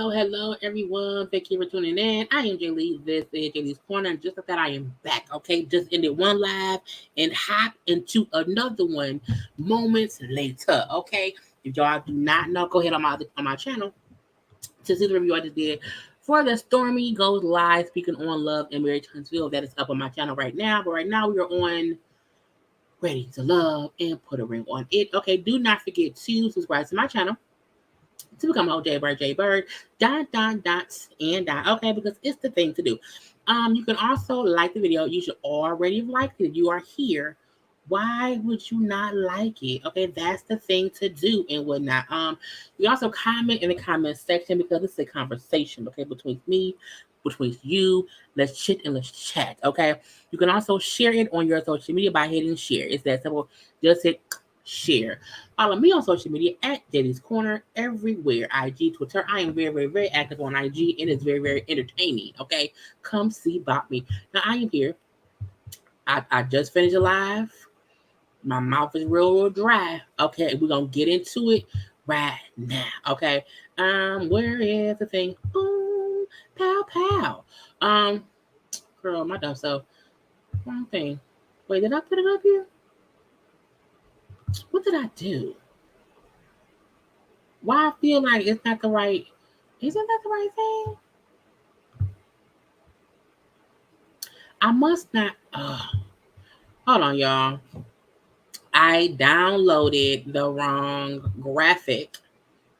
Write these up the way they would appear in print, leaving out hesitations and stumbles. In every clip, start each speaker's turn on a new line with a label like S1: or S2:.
S1: Hello, everyone. Thank you for tuning in. I am Jaylee. This is Jaylee's Corner. And just like that, I am back. Okay, just ended one live and hop into another one moments later. Okay, if y'all do not know, go ahead on my channel to see the review I just did for the Stormy Goes Live speaking on love and marriage Huntsville. That is up on my channel right now. But right now we are on Ready to Love and Put a Ring on It. Okay, do not forget to subscribe to my channel to become a whole JayBird, okay, because it's the thing to do. You can also like the video. You should already have liked it. If you are here, why would you not like it? Okay, that's the thing to do and whatnot. You also comment in the comment section because it's a conversation, okay, between me, between you. Let's chit and let's chat, okay? You can also share it on your social media by hitting share. It's that simple. Just hit share. Follow me on social media at JayLeesCorner everywhere. IG, Twitter. I am very, very, very active on IG. It is very, very entertaining. Okay, come see about me. Now I am here. I just finished a live. My mouth is real dry. Okay, we're gonna get into it right now. Okay. Where is the thing? Boom, pow, pow. Girl, my dumb self. Wrong thing. Wait, did I put it up here? What did I do? Why I feel like it's not the right, isn't that the right thing? I must not, hold on, y'all. I downloaded the wrong graphic.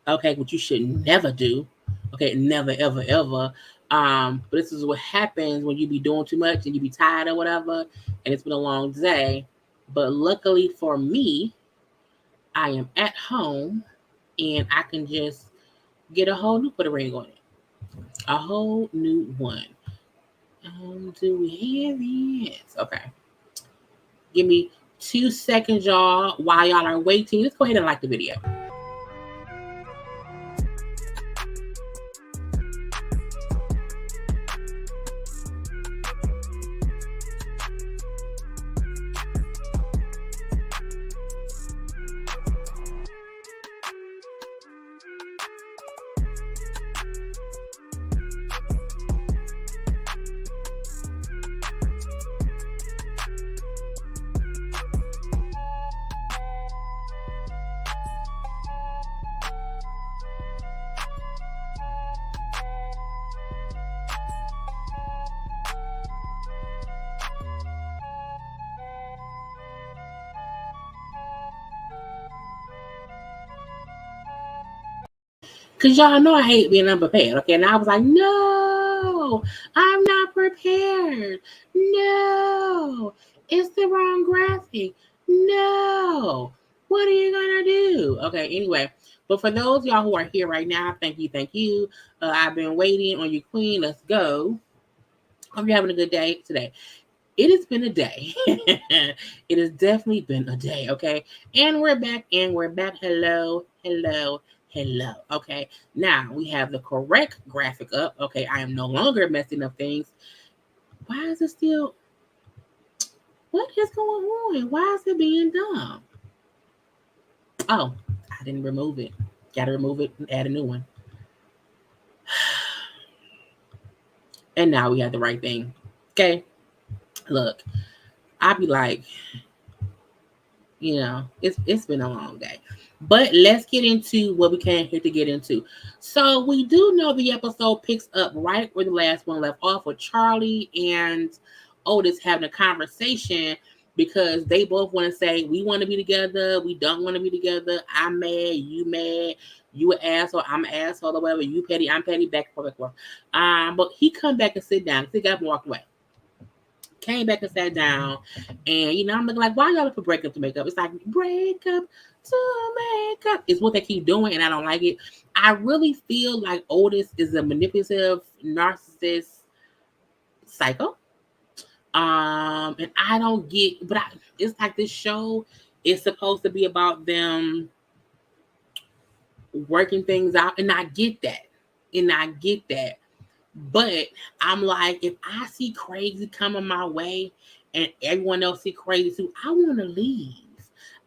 S1: Okay, which you should never do. Okay, never, ever, ever. But this is what happens when you be doing too much and you be tired or whatever, and it's been a long day. But luckily for me, I am at home and I can just get a whole new put a ring on it. A whole new one. Do we have it? Okay. Give me 2 seconds, y'all, while y'all are waiting. Let's go ahead and like the video. Because y'all know I hate being unprepared, okay? And I was like, no, I'm not prepared. No, it's the wrong graphic. No, what are you going to do? Okay, anyway. But for those y'all who are here right now, thank you. I've been waiting on you, queen. Let's go. Hope you're having a good day today. It has been a day. It has definitely been a day, okay? And we're back. Hello. Okay, now we have the correct graphic up. Okay, I am no longer messing up things. Why is it still? What is going on? Why is it being dumb? Oh, I didn't remove it. Gotta remove it and add a new one. And now we have the right thing. Okay, look, I'll be like, it's been a long day. But let's get into what we came here to get into. So we do know the episode picks up right where the last one left off with Charlie and Otis having a conversation because they both want to say, we want to be together, we don't want to be together, I'm mad, you an asshole, I'm an asshole, or whatever, you petty, I'm petty, back and forth, back and forth. But he come back and sit down, he got up and walked away. Came back and sat down, and I'm looking like, why y'all up for breakup to make up? It's like, breakup to make up is what they keep doing, and I don't like it. I really feel like Otis is a manipulative, narcissist, psycho. And I don't get, but it's like this show is supposed to be about them working things out, and I get that. But I'm like, if I see crazy coming my way and everyone else see crazy too, I want to leave.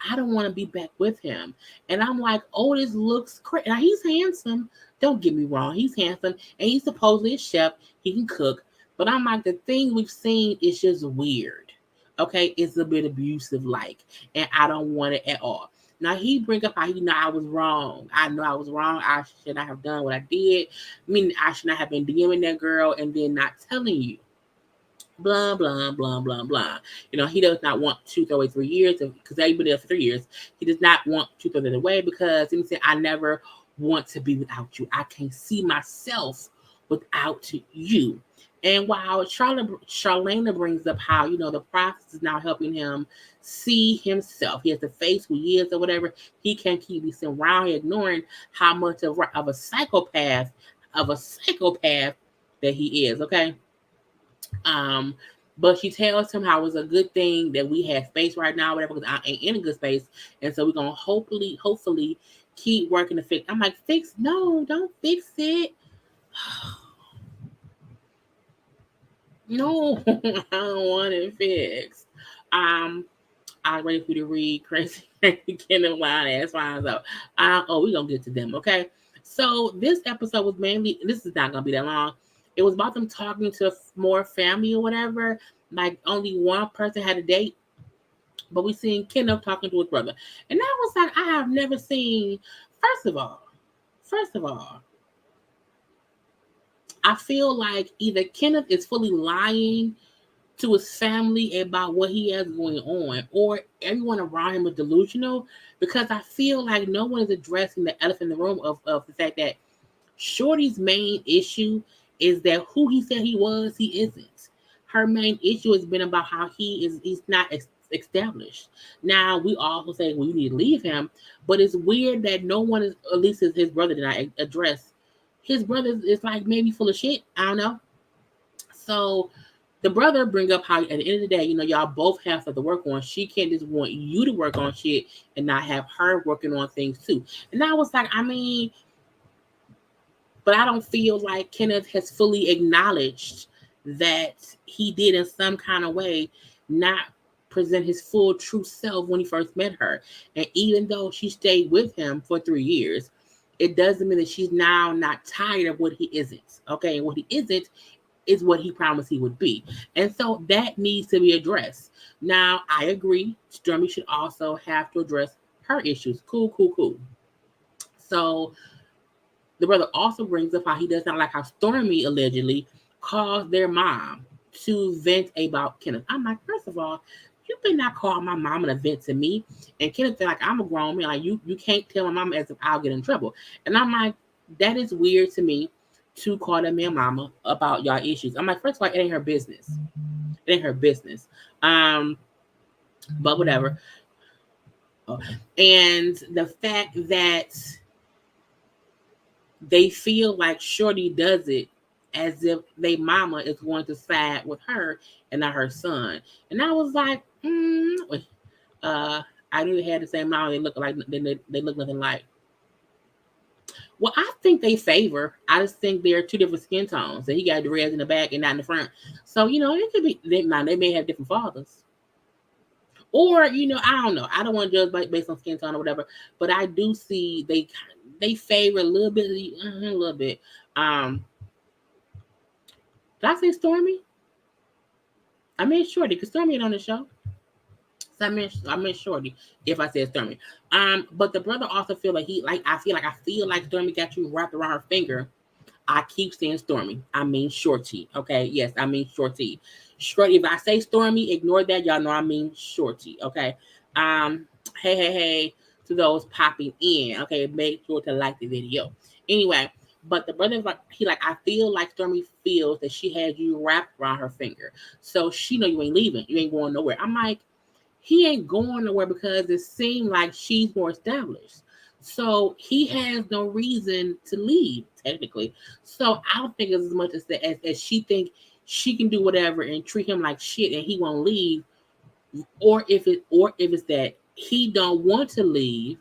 S1: I don't want to be back with him. And I'm like, Otis looks crazy. Now, he's handsome. Don't get me wrong. He's handsome. And he's supposedly a chef. He can cook. But I'm like, the thing we've seen is just weird. Okay? It's a bit abusive like. And I don't want it at all. Now, he bring up how, I was wrong. I know I was wrong. I should not have done what I did. I mean, I should not have been DMing that girl and then not telling you. Blah, blah, blah, blah, blah. He does not want to throw away 3 years because they've been there for 3 years. He does not want to throw that away because he said, I never want to be without you. I can't see myself without you. And while Charlene brings up how, the process is now helping him see himself. He has to face who he is or whatever. He can't keep sitting around here ignoring how much of a psychopath that he is, okay? But she tells him how it's a good thing that we have space right now, whatever, because I ain't in a good space. And so we're going to hopefully keep working to fix. I'm like, fix? No, don't fix it. No, I don't want it fixed. I'm ready for you to read Crazy Kenneth Wild Ass Fine. So, we're going to get to them, okay? So, this episode was mainly, this is not going to be that long. It was about them talking to more family or whatever. Like, only one person had a date. But we seen Kenneth talking to his brother. And I was like, I have never seen, first of all, I feel like either Kenneth is fully lying to his family about what he has going on, or everyone around him is delusional, because I feel like no one is addressing the elephant in the room of the fact that Shorty's main issue is that who he said he was, he isn't. Her main issue has been about how he's not established. Now, we also say, well, you need to leave him, but it's weird that no one is, at least his brother did not address. His brother is like maybe full of shit. I don't know. So the brother bring up how at the end of the day, y'all both have stuff to work on. She can't just want you to work on shit and not have her working on things too. And I was like, but I don't feel like Kenneth has fully acknowledged that he did in some kind of way not present his full true self when he first met her. And even though she stayed with him for 3 years, it doesn't mean that she's now not tired of what he isn't. Okay, and what he isn't is what he promised he would be. And so that needs to be addressed. Now, I agree. Stormy should also have to address her issues. Cool. So the brother also brings up how he does not like how Stormy allegedly calls their mom to vent about Kenneth. I'm like, first of all, you better not call my mom an event to me. And Kenneth, like, I'm a grown man. Like, you can't tell my mama as if I'll get in trouble. And I'm like, that is weird to me to call that man mama about y'all issues. I'm like, first of all, it ain't her business. But whatever. And the fact that they feel like Shorty does it as if their mama is going to side with her and not her son. And I was like, I knew they had the same mama. They look like they look nothing like. Well, I think they favor. I just think they're two different skin tones. And he got the reds in the back and not in the front. So, it could be, they may have different fathers. Or, I don't know. I don't want to judge based on skin tone or whatever. But I do see they favor a little bit. Did I say Stormy? I meant Shorty, because Stormy ain't on the show. So I meant Shorty if I said Stormy. But the brother also feel like I feel like Stormy got you wrapped around her finger I keep saying Stormy. I mean Shorty. Okay. Yes, I mean Shorty. Shorty. If I say Stormy, ignore that. Y'all know I mean Shorty. Okay. Um. Hey. To those popping in. Okay. Make sure to like the video. Anyway. But the brother, I feel like Stormy feels that she has you wrapped around her finger. So she know you ain't leaving. You ain't going nowhere. I'm like, he ain't going nowhere because it seemed like she's more established. So he has no reason to leave, technically. So I don't think it's as much as she think she can do whatever and treat him like shit and he won't leave, or if it's that he don't want to leave,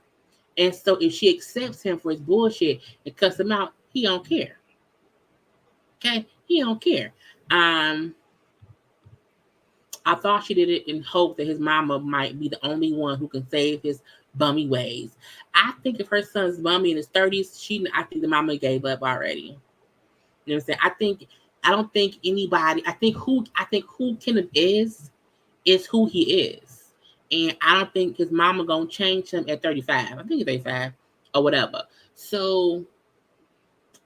S1: and so if she accepts him for his bullshit and cuts him out, he don't care. Okay, he don't care. I thought she did it in hope that his mama might be the only one who can save his bummy ways. I think if her son's bummy in his 30s, I think the mama gave up already. You know what I'm saying? I don't think anybody. I think who Kenneth is who he is, and I don't think his mama gonna change him at 35. I think he's 35 or whatever. So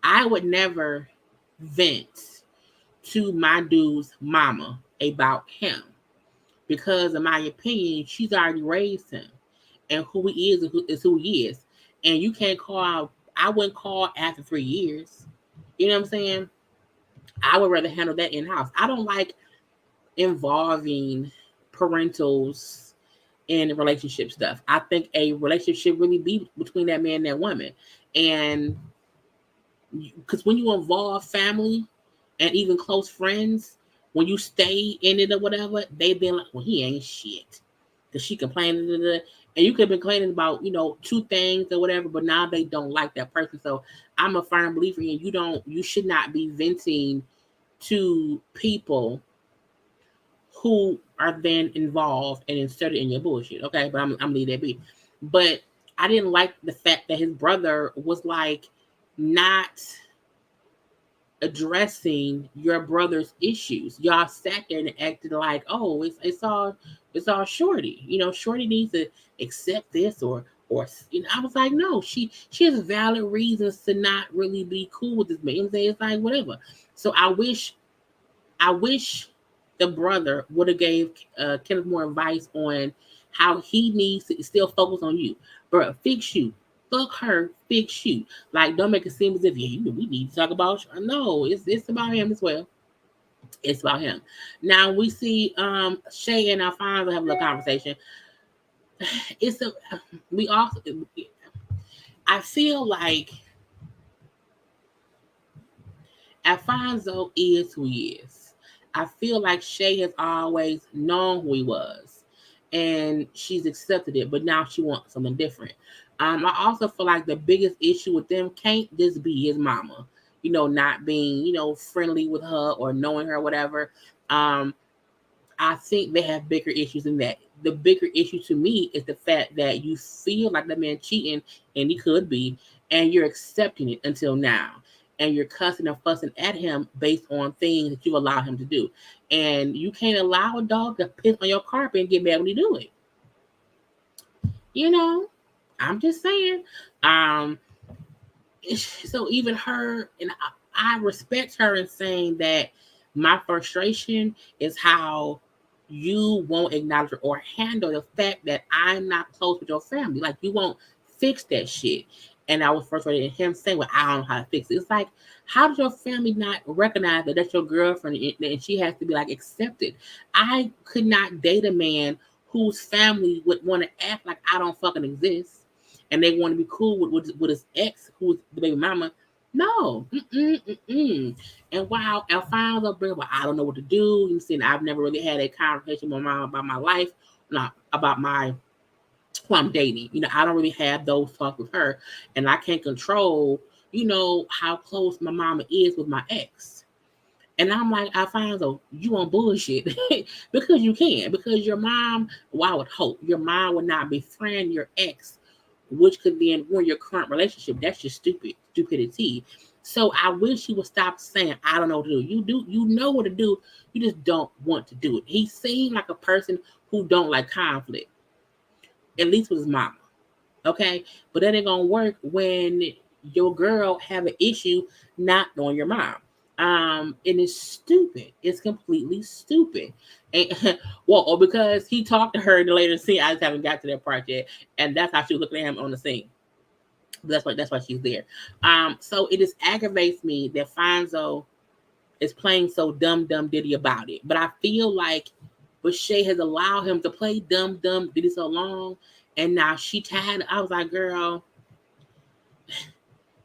S1: I would never vent to my dude's mama about him, because in my opinion, she's already raised him, and who he is who he is. And you can't call. I wouldn't call after 3 years. You know what I'm saying? I would rather handle that in house. I don't like involving parentals in relationship stuff. I think a relationship really be between that man and that woman, and because when you involve family and even close friends, when you stay in it or whatever, they've been like, well, he ain't shit. Because she complained, and you could have been complaining about, 2 things or whatever, but now they don't like that person. So I'm a firm believer in you should not be venting to people who are then involved and inserted in your bullshit. Okay, but I'm leave that be. But I didn't like the fact that his brother was like not addressing your brother's issues. Y'all sat there and acted like, oh, it's all Shorty. Shorty needs to accept this or I was like, no, she has valid reasons to not really be cool with this man. It's like whatever. So I wish the brother would have gave Kenneth more advice on how he needs to still focus on you. Bro, fix you. Fuck her, fix you. Like, don't make it seem as if, we need to talk about you. No, it's about him as well. It's about him. Now we see Shay and Alfonzo have a little conversation. I feel like Alfonzo is who he is. I feel like Shay has always known who he was, and she's accepted it, but now she wants something different. I also feel like the biggest issue with them can't just be his mama, not being, friendly with her or knowing her or whatever. I think they have bigger issues than that. The bigger issue to me is the fact that you feel like the man cheating, and he could be, and you're accepting it until now. And you're cussing and fussing at him based on things that you allow him to do. And you can't allow a dog to piss on your carpet and get mad when you do it. I'm just saying. So even her, and I respect her in saying that my frustration is how you won't acknowledge or handle the fact that I'm not close with your family. Like, you won't fix that shit. And I was frustrated in him saying, well, I don't know how to fix it. It's like, how does your family not recognize that that's your girlfriend and she has to be like accepted? I could not date a man whose family would want to act like I don't fucking exist, and they want to be cool with his ex, who's the baby mama. No. And while Alfonso brings, well, I don't know what to do. You see, I've never really had a conversation with my mom about my life, not about who I'm dating. I don't really have those talks with her, and I can't control, how close my mama is with my ex. And I'm like, Alfonso, you on bullshit because you can, because your mom, well, I would hope your mom would not befriend your ex, which could then ruin your current relationship. That's just stupidity. So I wish he would stop saying, I don't know what to do. You know what to do. You just don't want to do it. He seemed like a person who don't like conflict, at least with his mama. Okay. But that ain't going to work when your girl have an issue not knowing your mom. And it's stupid. It's completely stupid. And well, or because he talked to her in the later scene, I just haven't got to that part yet, and that's how she was looking at him on the scene. That's why she's there. So it just aggravates me that Fonzo is playing so dumb diddy about it. But I feel like, but Shay has allowed him to play dumb diddy so long, and now she tired. I was like, girl,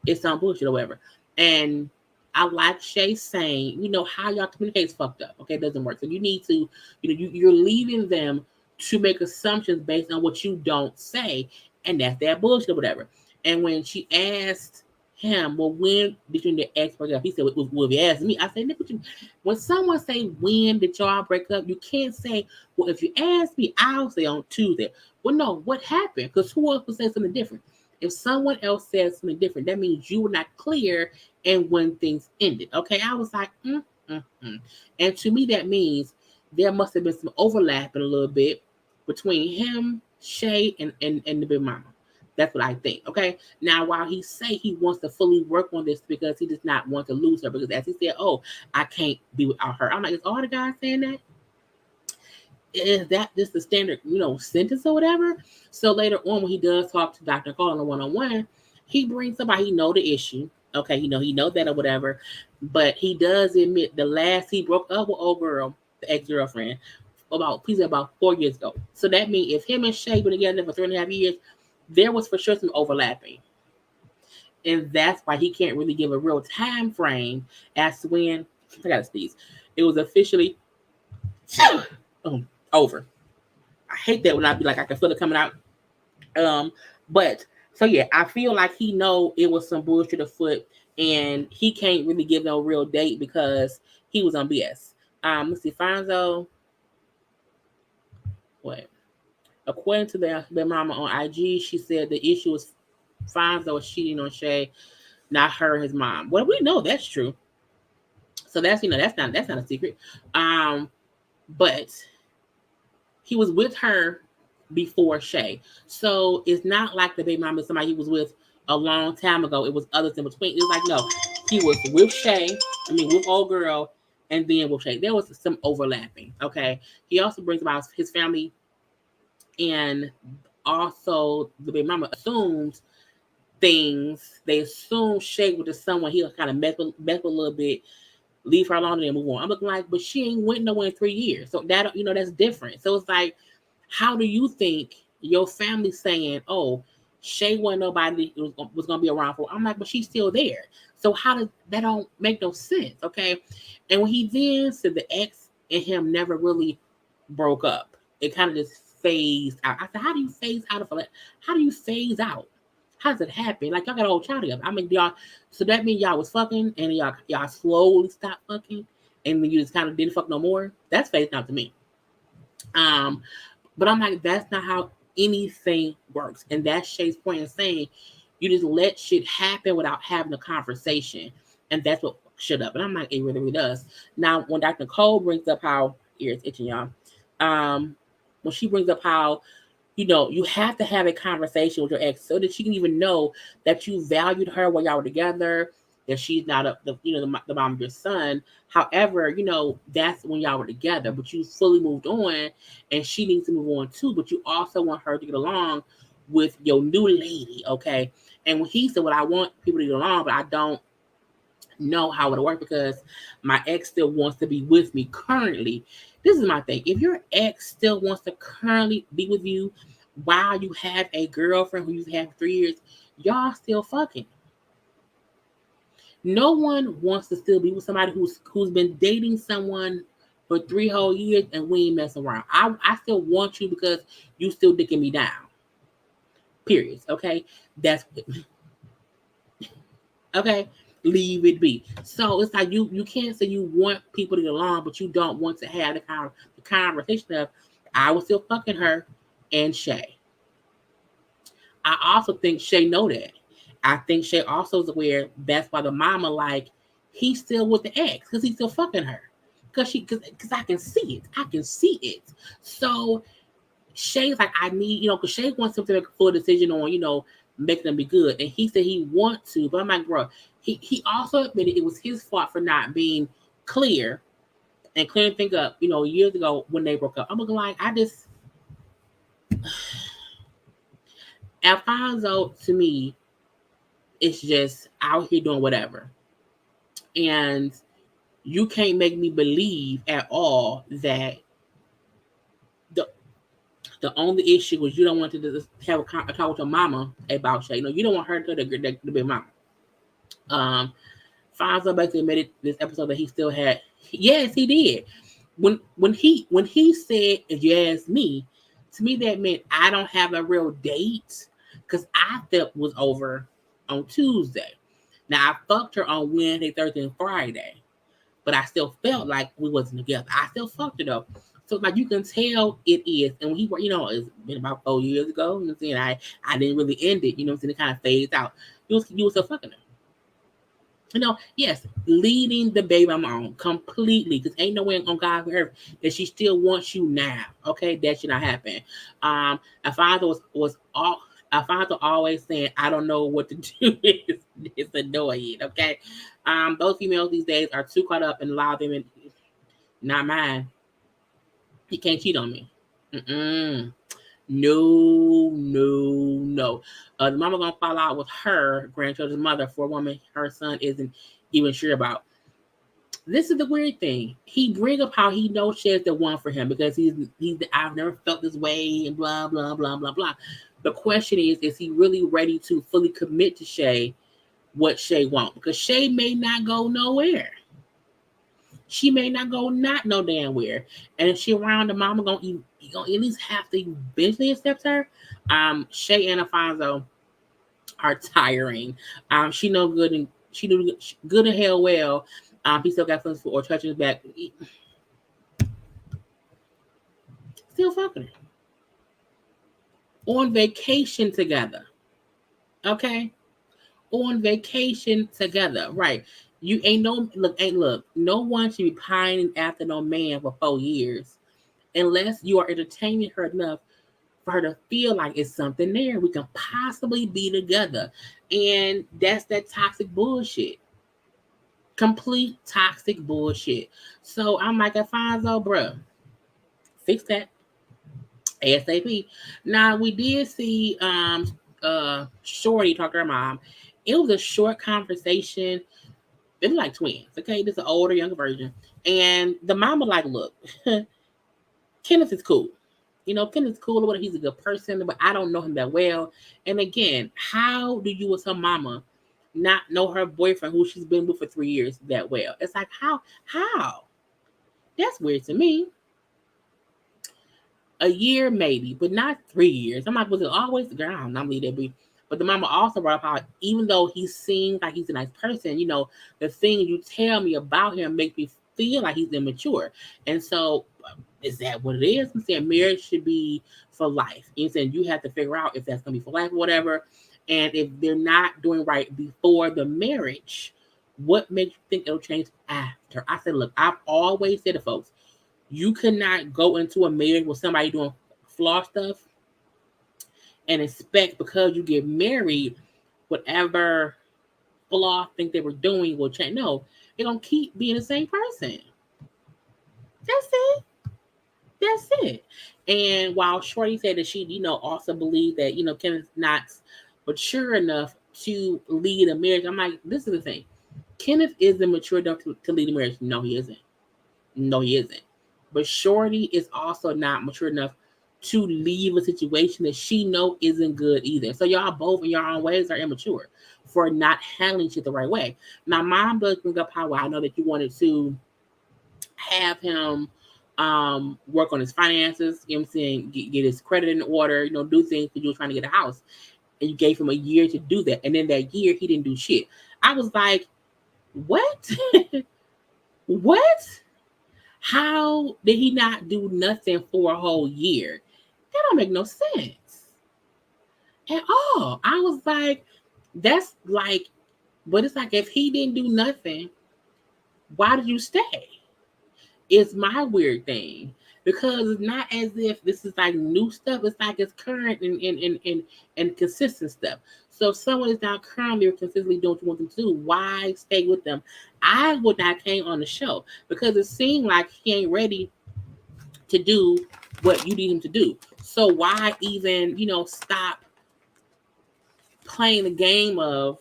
S1: it's some bullshit or whatever. And I like Shay saying, how y'all communicate is fucked up. Okay, it doesn't work. So you need to, you're leaving them to make assumptions based on what you don't say, and that's that bullshit or whatever. And when she asked him, well, when did you and the ex break up? He said, well, if you ask me, I said, when someone say when did y'all break up, you can't say, well, if you ask me, I'll say on Tuesday. Well, no, what happened? Because who else would say something different? If someone else says something different, that means you were not clear and when things ended. Okay, I was like, And to me, that means there must have been some overlapping a little bit between him, Shay, and the big mama. That's what I think. Okay. Now, while he say he wants to fully work on this because he does not want to lose her, because as he said, oh, I can't be without her. I'm like, is all the guys saying that? Is that just the standard, sentence or whatever? So later on, when he does talk to Dr. Carla one-on-one, he brings up how he know the issue. Okay, he know that or whatever. But he does admit the last he broke up with old girl, the ex-girlfriend, about 4 years ago. So that means if him and Shay were together for 3.5 years, there was for sure some overlapping. And that's why he can't really give a real time frame as to when, I gotta sneeze, it was officially over. I hate that when I be like, I can feel it coming out. But so yeah, I feel like he know it was some bullshit afoot, and he can't really give no real date because he was on BS. Let's see, Fonzo. What? According to their mama on IG, she said the issue was Fonzo was cheating on Shay, not her and his mom. Well, we know that's true. So that's that's not a secret. But he was with her before Shay. So it's not like the baby mama is somebody he was with a long time ago. It was others in between. It was like, no, he was with Shay, with old girl, and then with Shay. There was some overlapping. Okay. He also brings about his family, and also the baby mama assumes things. They assume Shay was just someone he'll kind of mess with a little bit, leave her alone and move on. I'm looking like, but she ain't went nowhere in 3 years. So that, that's different. So it's like, how do you think your family saying, oh, Shay wasn't nobody was going to be around for? I'm like, but she's still there. So how does that don't make no sense? Okay. And when he then said the ex and him never really broke up, it kind of just phased out. I said, how do you phase out of it? How do you phase out? How does it happen? Like, y'all got a whole child together. Y'all, so that means y'all was fucking and y'all slowly stopped fucking and then you just kind of didn't fuck no more. That's phased out to me. But I'm like, that's not how anything works. And that's Shay's point in saying you just let shit happen without having a conversation. And that's what shut up. And I'm like, it really, really does. Now, when Dr. Cole brings up how, ears itching, y'all. When she brings up how, you have to have a conversation with your ex so that she can even know that you valued her while y'all were together, that she's not the mom of your son. However, that's when y'all were together, but you fully moved on and she needs to move on too. But you also want her to get along with your new lady. Okay. And when he said, well, I want people to get along, but I don't know how it'll work because my ex still wants to be with me currently. This is my thing. If your ex still wants to currently be with you while you have a girlfriend who you've had for 3 years, y'all still fucking. No one wants to still be with somebody who's been dating someone for 3 whole years and we ain't messing around. I still want you because you still dicking me down. Period. Okay? That's okay. Leave it be. So it's like you can't say you want people to get along, but you don't want to have the conversation of I was still fucking her and Shay. I also think Shay know that. I think Shay also is aware that's why the mama like he's still with the ex because he's still fucking her because I can see it. So Shay's like I need because Shay wants him to make a full decision on making them be good. And he said he wants to, but I'm like, bro, he also admitted it was his fault for not being clear and clearing things up, years ago when they broke up. I'm looking like, Alfonso, to me, is just out here doing whatever. And you can't make me believe at all that the only issue was you don't want to have a talk with your mama about Shay. You don't want her to be mama. Fonzo basically admitted this episode that he still had. Yes, he did. When he said, if you ask me, to me that meant I don't have a real date because I felt was over on Tuesday. Now I fucked her on Wednesday, Thursday, and Friday, but I still felt like we wasn't together. I still fucked her though. So like you can tell it is, and when it's been about 4 years ago. You know what I'm saying? I didn't really end it. You know what I'm saying? It kind of fades out. You were still fucking her. Yes, leading the baby mama on completely, because ain't no way on God's earth that she still wants you now. Okay, that should not happen. Alfonso Alfonso always saying, I don't know what to do. It's annoying. Okay, those females these days are too caught up in a lot of women. Not mine. He can't cheat on me. No. The mama gonna fall out with her grandchildren's mother for a woman her son isn't even sure about. This is the weird thing. He bring up how he knows Shay's the one for him because he's I've never felt this way and blah blah blah blah blah. The question is he really ready to fully commit to Shay what Shay wants? Because Shay may not go nowhere. She may not go not no damn where. And if she around, the mama gonna at least have to eventually accept her. Shay and Alfonso are tiring. She know good and she knew good and hell well. He still got feelings for or touching his back. Still fucking her. On vacation together. Okay? On vacation together. Right. You ain't look, no one should be pining after no man for 4 years unless you are entertaining her enough for her to feel like it's something there. We can possibly be together. And that's that toxic bullshit. Complete toxic bullshit. So I'm like, Alfonso, bro, fix that ASAP. Now we did see Shorty talk to her mom. It was a short conversation. They're like twins, okay? This is an older, younger version. And the mama like, look, Kenneth is cool. Kenneth's cool. He's a good person, but I don't know him that well. And again, how do you as her mama not know her boyfriend who she's been with for 3 years that well? It's like, how? That's weird to me. A year maybe, but not 3 years. I'm like, was it always the ground? I'm leaving that be. But the mama also brought up how even though he seems like he's a nice person, the things you tell me about him make me feel like he's immature. And so is that what it is? I'm saying marriage should be for life. I'm saying you have to figure out if that's going to be for life or whatever. And if they're not doing right before the marriage, what makes you think it'll change after? I said, look, I've always said to folks, you cannot go into a marriage with somebody doing flaw stuff and expect because you get married, whatever flaw think they were doing will change. No, they're going to keep being the same person. That's it. And while Shorty said that she, also believed that, Kenneth's not mature enough to lead a marriage. I'm like, this is the thing. Kenneth isn't mature enough to lead a marriage. No, he isn't. But Shorty is also not mature enough to leave a situation that she know isn't good either. So y'all both in your own ways are immature for not handling shit the right way. Now, mom does bring up how I know that you wanted to have him work on his finances, you know what I'm saying, get his credit in order, do things because you were trying to get a house. And you gave him a year to do that. And then that year, he didn't do shit. I was like, what? What? How did he not do nothing for a whole year? That don't make no sense at all. I was like, that's like, but it's like, if he didn't do nothing, why did you stay? It's my weird thing. because it's not as if this is like new stuff. It's like it's current and consistent stuff. So if someone is not currently or consistently doing what you want them to do, why stay with them? I would not came on the show because it seemed like he ain't ready to do what you need him to do. So why even, stop playing the game of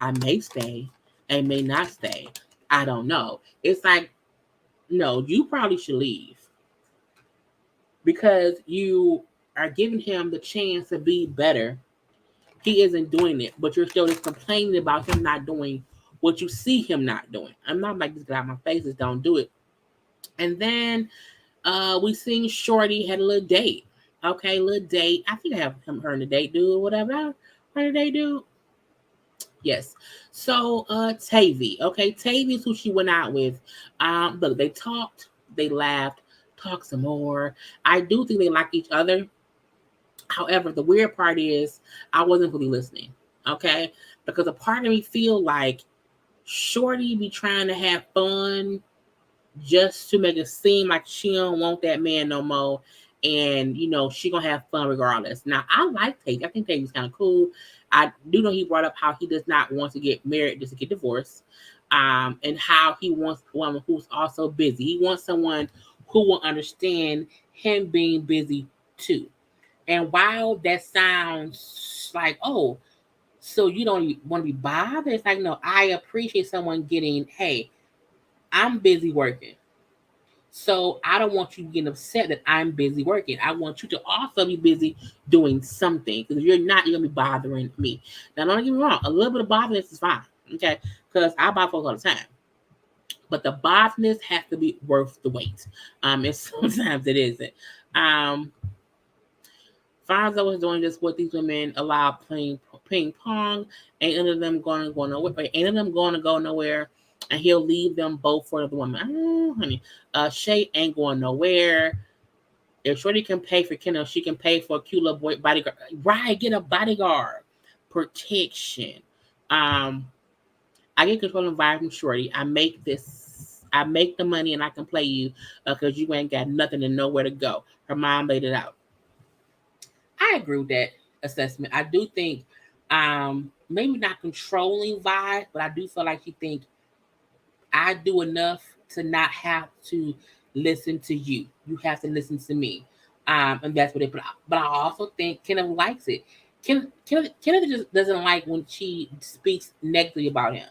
S1: I may stay and may not stay. I don't know. It's like, no, you probably should leave because you are giving him the chance to be better. He isn't doing it, but you're still just complaining about him not doing what you see him not doing. I'm not like this guy out my face, just don't do it. And then we seen Shorty had a little date. Okay, little date. I think I have her in the date, dude, or whatever. Her in the date, dude. Yes. So Tavi. Okay, Tavi is who she went out with. Look, they talked, they laughed, talked some more. I do think they like each other. However, the weird part is I wasn't really listening. Okay, because a part of me feel like Shorty be trying to have fun just to make it seem like she don't want that man no more. And, she going to have fun regardless. Now, I like Tate. I think Tate's kind of cool. I do know he brought up how he does not want to get married just to get divorced. And how he wants a woman who's also busy. He wants someone who will understand him being busy too. And while that sounds like, oh, so you don't want to be bothered? It's like, no, I appreciate someone getting, hey, I'm busy working. So I don't want you getting upset that I'm busy working. I want you to also be busy doing something. Because if you're not, you're going to be bothering me. Now, don't get me wrong. A little bit of botherness is fine. Okay? Because I bother folks all the time. But the botherness has to be worth the wait. And sometimes it isn't. Fonzo was doing just what these women allow playing ping pong. Ain't none of them going to go nowhere. Ain't none of them going to go nowhere. And he'll leave them both for the woman. Oh, honey. Shay ain't going nowhere. If Shorty can pay for Kenneth, she can pay for a cute little boy bodyguard. Right, get a bodyguard. Protection. I get control and vibe from Shorty. I make the money and I can play you because you ain't got nothing and nowhere to go. Her mom laid it out. I agree with that assessment. I do think maybe not controlling vibe, but I do feel like she think I do enough to not have to listen to you. You have to listen to me. And that's what they put out. But I also think Kenneth likes it. Kenneth just doesn't like when she speaks negatively about him.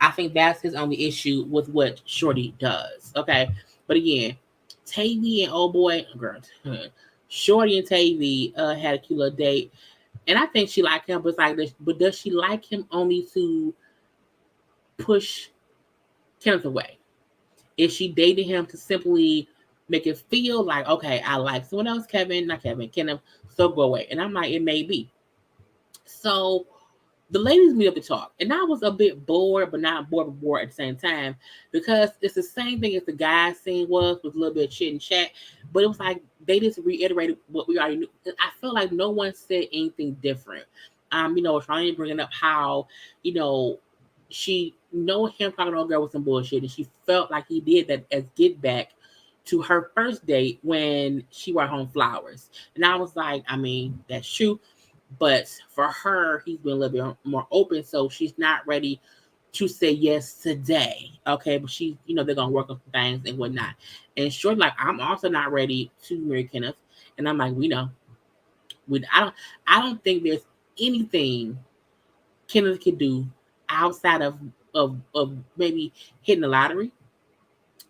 S1: I think that's his only issue with what Shorty does. Okay. But again, Tavi and old boy, girl, Shorty and Tavi had a cute little date. And I think she liked him, but it's like this, but does she like him only to push Kenneth away? Is she dating him to simply make it feel like, okay, I like someone else, Kenneth, so go away. And I'm like, it may be. So the ladies meet up to talk. And I was a bit bored, but not bored at the same time, because it's the same thing as the guys scene was with a little bit of chit and chat. But it was like they just reiterated what we already knew. I feel like no one said anything different. Trying to bring up how, she know him talking to a girl with some bullshit, and she felt like he did that as get back to her first date when she brought home flowers. And I was like, I mean, that's true. But for her, he's been a little bit more open, so she's not ready to say yes today. Okay, but she, they're gonna work on things and whatnot. And short, like, I'm also not ready to marry Kenneth. And I'm like, we know. I don't think there's anything Kenneth can do outside of maybe hitting the lottery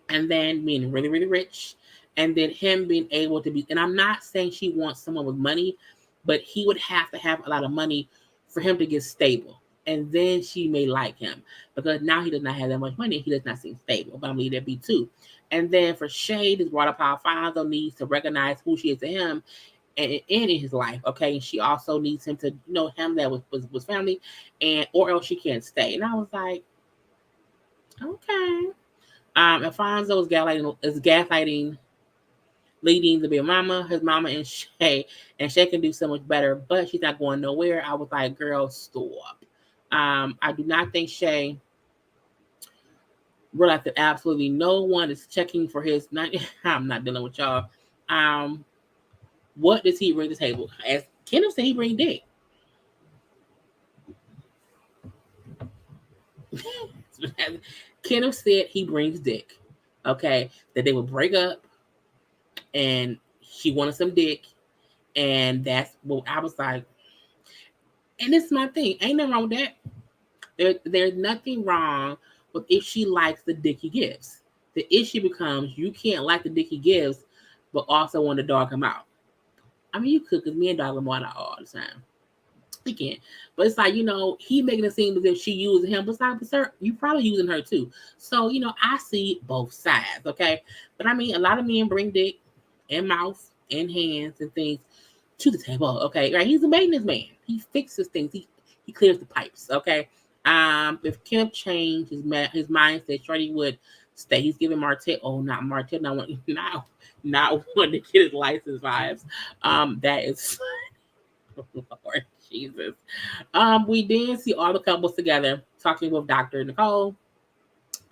S1: and then being really, really rich, and then him being able to be, and I'm not saying she wants someone with money, but he would have to have a lot of money for him to get stable. And then she may like him, because now he does not have that much money. He does not seem stable, but I'm going to leave that be too. And then for Shay, this brought up how Alfonzo needs to recognize who she is to him and in his life. Okay. And she also needs him to know him that was family, or else she can't stay. And I was like, okay. Alfonso is gaslighting, leading the big mama, his mama, and Shay can do so much better, but she's not going nowhere. I was like, girl, stop. I do not think Shay realized that absolutely no one is checking for his. I'm not dealing with y'all. What does he bring to the table? As Kenneth said, he bring dick. Kenneth said he brings dick. Okay, that they would break up, and he wanted some dick, and that's what I was like. And it's my thing. Ain't nothing wrong with that. There's nothing wrong with if she likes the dick he gives. The issue becomes you can't like the dick he gives, but also want to dog him out. I mean, you could, because me and dog him out all the time. He can't. But it's like, he making it seem as if she using him. But it's like, but sir, you probably using her too. So, I see both sides, okay? But I mean, a lot of men bring dick and mouth and hands and things to the table, okay? Right? He's a maintenance man. He fixes things. He clears the pipes, okay? If Kenneth changed his mindset, Shorty would stay. He's giving Martell, not Martell, not one to get his license vibes. That is Lord Jesus. We did see all the couples together talking with Dr. Nicole.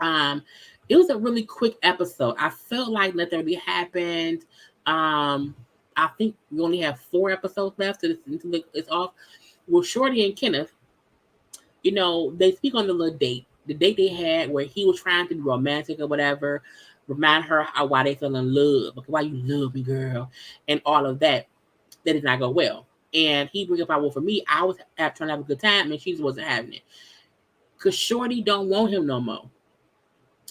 S1: It was a really quick episode. I felt like nothing really happened. I think we only have 4 episodes left until it's off. Well, Shorty and Kenneth, they speak on the little date. The date they had where he was trying to be romantic or whatever, remind her why they fell in love, why you love me, girl, and all of that. That did not go well. And he bring up, well, for me, I was trying to have a good time, and she just wasn't having it. Because Shorty don't want him no more.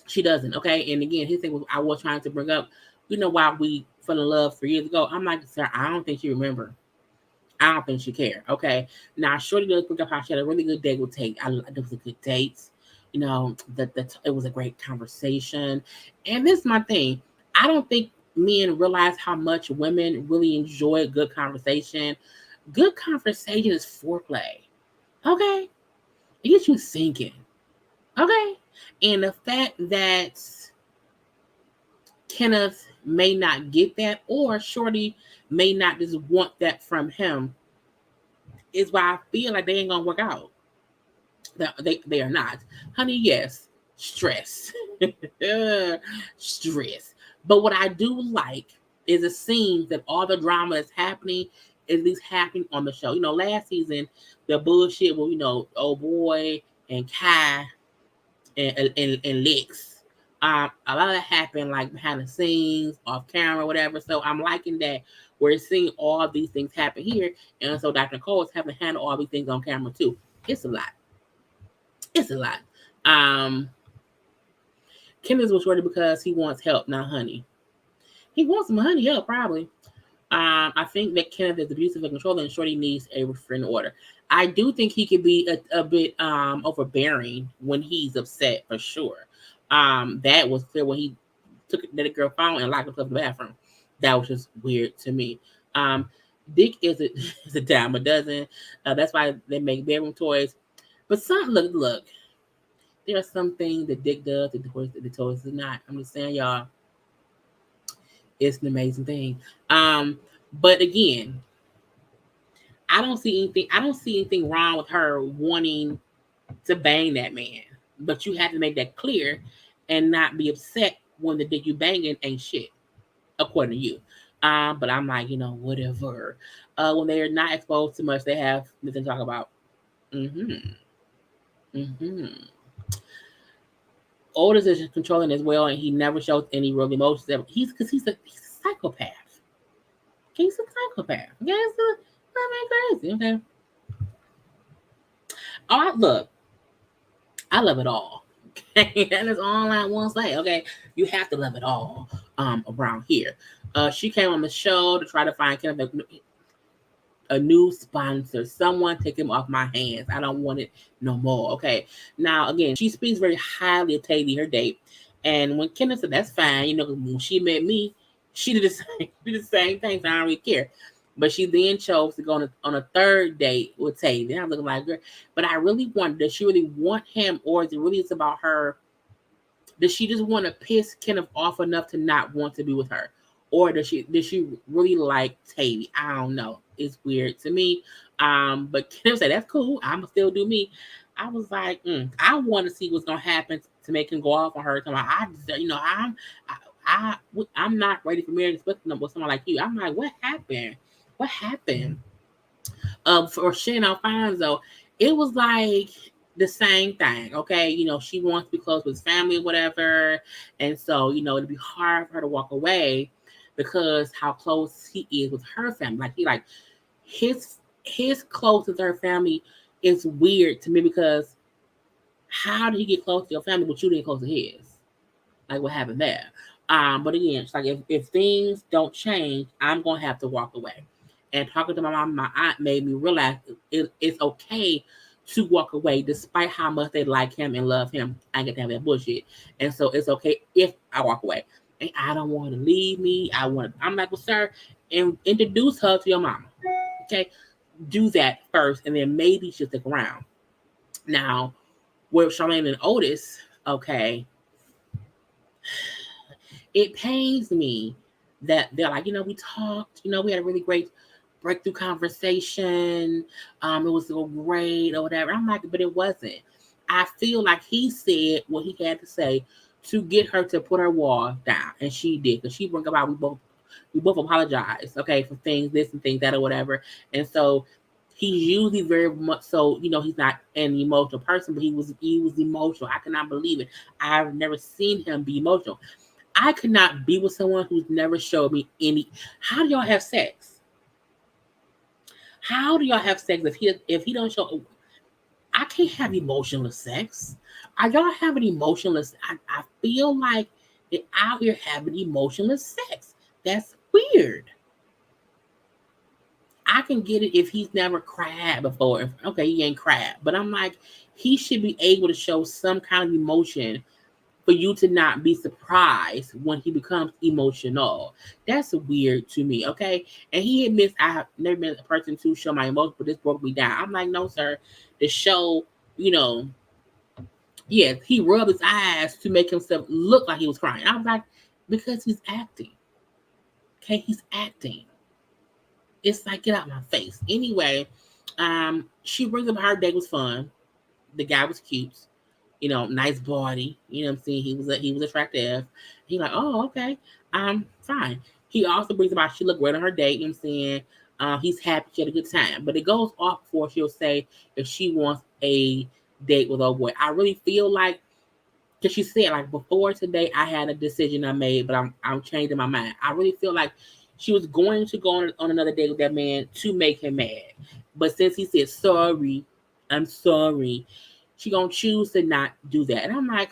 S1: She doesn't, okay? And again, his thing was, I was trying to bring up, why we fell in love 3 years ago. I'm like, sir, I don't think she remember. I don't think she care, okay? Now, Shorty does bring up how she had a really good date with Tate. It was a good date. It was a great conversation. And this is my thing. I don't think men realize how much women really enjoy good conversation. Good conversation is foreplay, okay? It gets you thinking, okay? And the fact that Kenneth may not get that, or Shorty may not just want that from him, is why I feel like they ain't gonna work out. They are not. Honey, yes, stress. Stress. But what I do like is it seems that all the drama that's happening is at least happening on the show. Last season, the bullshit was, oh boy and Kai and Lex. A lot of that happened like behind the scenes, off camera, whatever. So I'm liking that we're seeing all these things happen here. And so Dr. Nicole is having to handle all these things on camera too. It's a lot. It's a lot. Kenneth was ready because he wants help, not honey. He wants some honey help, probably. I think that Kenneth is abusive and controlling, and Shorty needs a restraining order. I do think he could be a bit overbearing when he's upset, for sure. That was clear when he took that girl phone and locked himself in the bathroom. That was just weird to me. Dick is a dime a dozen. That's why they make bedroom toys. But look, there are some things that Dick does that the toys do not. I'm just saying, y'all, it's an amazing thing. But again, I don't see anything wrong with her wanting to bang that man. But you have to make that clear and not be upset when the dick you banging ain't shit, according to you. But I'm like, whatever. When they're not exposed too much, they have nothing to talk about. Otis is controlling as well, and he never shows any real emotions. He's a psychopath. He's a psychopath. Okay, crazy. Okay. Oh, look, I love it all. Okay, that is all I want to say. Okay, you have to love it all. Around here, she came on the show to try to find Kenneth a new sponsor. Someone take him off my hands. I don't want it no more. Okay. Now again, she speaks very highly of Tavi, her date. And when Kenneth said that's fine, when she met me, she did the same thing. So I don't really care. But she then chose to go on a third date with Tavi. I'm looking like, girl. But I really wonder, does she really want him, or is it really just about her? Does she just want to piss Kenneth off enough to not want to be with her? Or does she really like Tavi? I don't know. It's weird to me. But Kenneth said, that's cool. I'ma still do me. I was like, I want to see what's gonna happen to make him go off on her. I'm not ready for marriage, especially with someone like you. I'm like, what happened? What happened? For Shay and Alfonzo, it was like the same thing. Okay, she wants to be close with his family or whatever, and so it'd be hard for her to walk away because how close he is with her family. Like his close with her family is weird to me because how did he get close to your family but you didn't close to his? Like what happened there? But again, it's like if things don't change, I'm gonna have to walk away. And talking to my mom and my aunt made me realize it's okay to walk away despite how much they like him and love him. I get to have that bullshit. And so it's okay if I walk away. And I don't want to leave me. I'm like, well, sir, introduce her to your mama. Okay? Do that first, and then maybe she'll stick around. Now, with Charmaine and Otis, okay, it pains me that they're like, we talked, we had a really great breakthrough conversation. It was so great or whatever. I'm like, but it wasn't. I feel like he said what he had to say to get her to put her wall down, and she did. Because she brought about we both apologized, okay, for things this and things that or whatever. And so he's usually very much so, he's not an emotional person, but he was emotional. I cannot believe it. I've never seen him be emotional. I could not be with someone who's never showed me any. How do y'all have sex? How do y'all have sex if he don't show? I can't have emotionless sex. Are y'all having emotionless? I feel like they're out here having emotionless sex. That's weird. I can get it if he's never cried before. Okay, he ain't cried, but I'm like, he should be able to show some kind of emotion for you to not be surprised when he becomes emotional. That's weird to me, okay? And he admits, I have never been a person to show my emotions, but this broke me down. I'm like, no, sir. The show, yes, he rubbed his eyes to make himself look like he was crying. I was like, because he's acting. Okay, he's acting. It's like, get out my face. Anyway, she brings up her date was fun. The guy was cute. Nice body. You know what I'm saying? He was attractive. He's like, oh, okay. Fine. He also brings about she looked great on her date. You know what I'm saying? He's happy she had a good time. But it goes off before she'll say if she wants a date with old boy. I really feel like, because she said, like, before today, I had a decision I made, but I'm changing my mind. I really feel like she was going to go on another date with that man to make him mad. But since he said, sorry, I'm sorry, she gonna choose to not do that. And I'm like,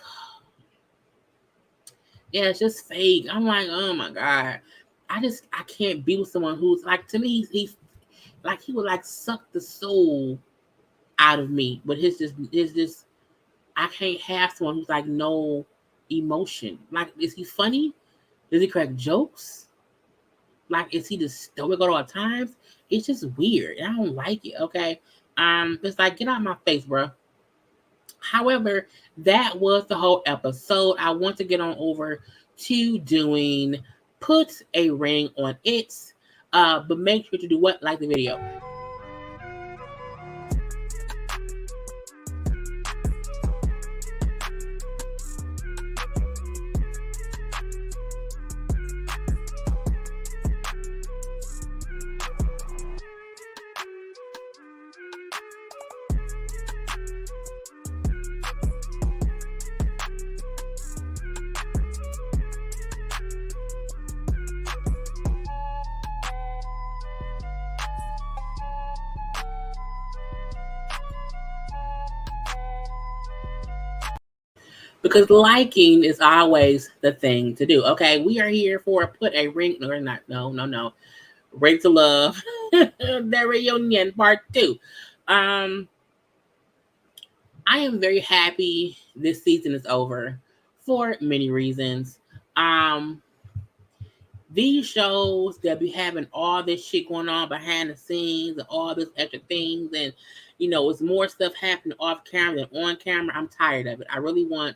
S1: yeah, it's just fake. I'm like, oh my God. I can't be with someone who's like, to me, he's like, he would like suck the soul out of me. But his just I can't have someone who's like no emotion. Like, is he funny? Does he crack jokes? Like, is he just stoic at all times? It's just weird. I don't like it. Okay. It's like, get out of my face, bro. However, that was the whole episode. I want to get on over to doing Put a Ring on It. But make sure to do what? Like the video. Because liking is always the thing to do. Okay, we are here for Put a Ring. No, not. No. Ring to Love. The reunion part 2. I am very happy this season is over for many reasons. These shows that be having all this shit going on behind the scenes and all this extra things, and it's more stuff happening off camera than on camera. I'm tired of it. I really want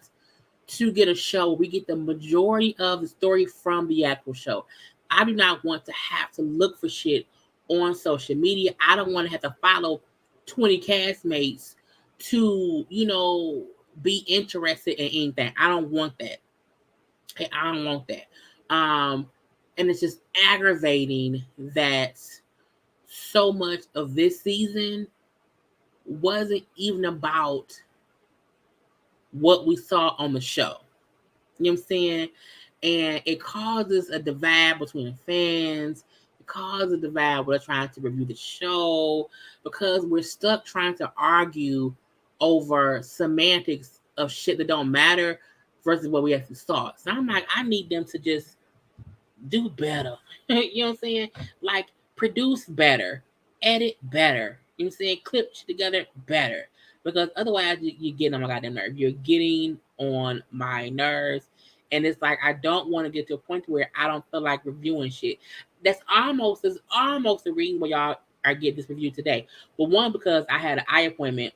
S1: to get a show where we get the majority of the story from the actual show. I do not want to have to look for shit on social media. I don't want to have to follow 20 castmates to, be interested in anything. I don't want that. Okay, I don't want that. And it's just aggravating that so much of this season wasn't even about what we saw on the show. You know what I'm saying? And it causes a divide between the fans. It causes a divide when they're trying to review the show because we're stuck trying to argue over semantics of shit that don't matter versus what we actually saw. So I'm like, I need them to just do better. You know what I'm saying? Like, produce better, edit better. You know what I'm saying? Clip shit together better. Because otherwise, you're getting on my goddamn nerves. You're getting on my nerves. And it's like, I don't want to get to a point where I don't feel like reviewing shit. That's almost the reason why y'all are getting this review today. But one, because I had an eye appointment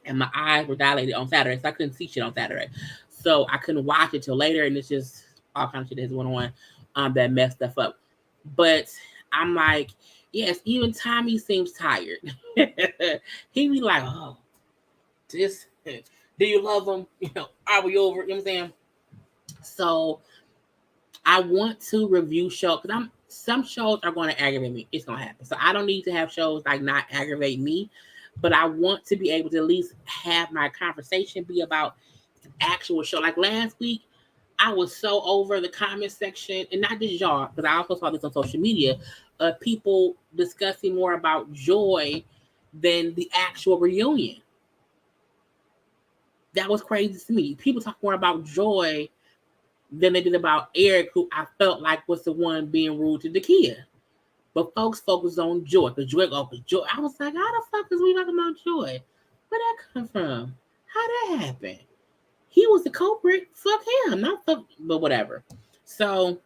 S1: and my eyes were dilated on Saturday, so I couldn't see shit on Saturday. So I couldn't watch it till later, and it's just all kind of shit that's going on that messed stuff up. But I'm like, yes, even Tommy seems tired. He be like, oh, this, do you love him? You know, are we over? You know what I'm saying? So I want to review shows because some shows are going to aggravate me. It's going to happen. So I don't need to have shows like not aggravate me, but I want to be able to at least have my conversation be about an actual show. Like last week, I was so over the comment section, and not just y'all, because I also saw this on social media, people discussing more about Joy than the actual reunion. That was crazy to me. People talk more about Joy than they did about Eric, who I felt like was the one being rude to the kid. But folks focused on Joy. Because Joy. I was like, how the fuck is we talking about Joy? Where that come from? How that happened? He was the culprit. Fuck him. Not fuck, but whatever. So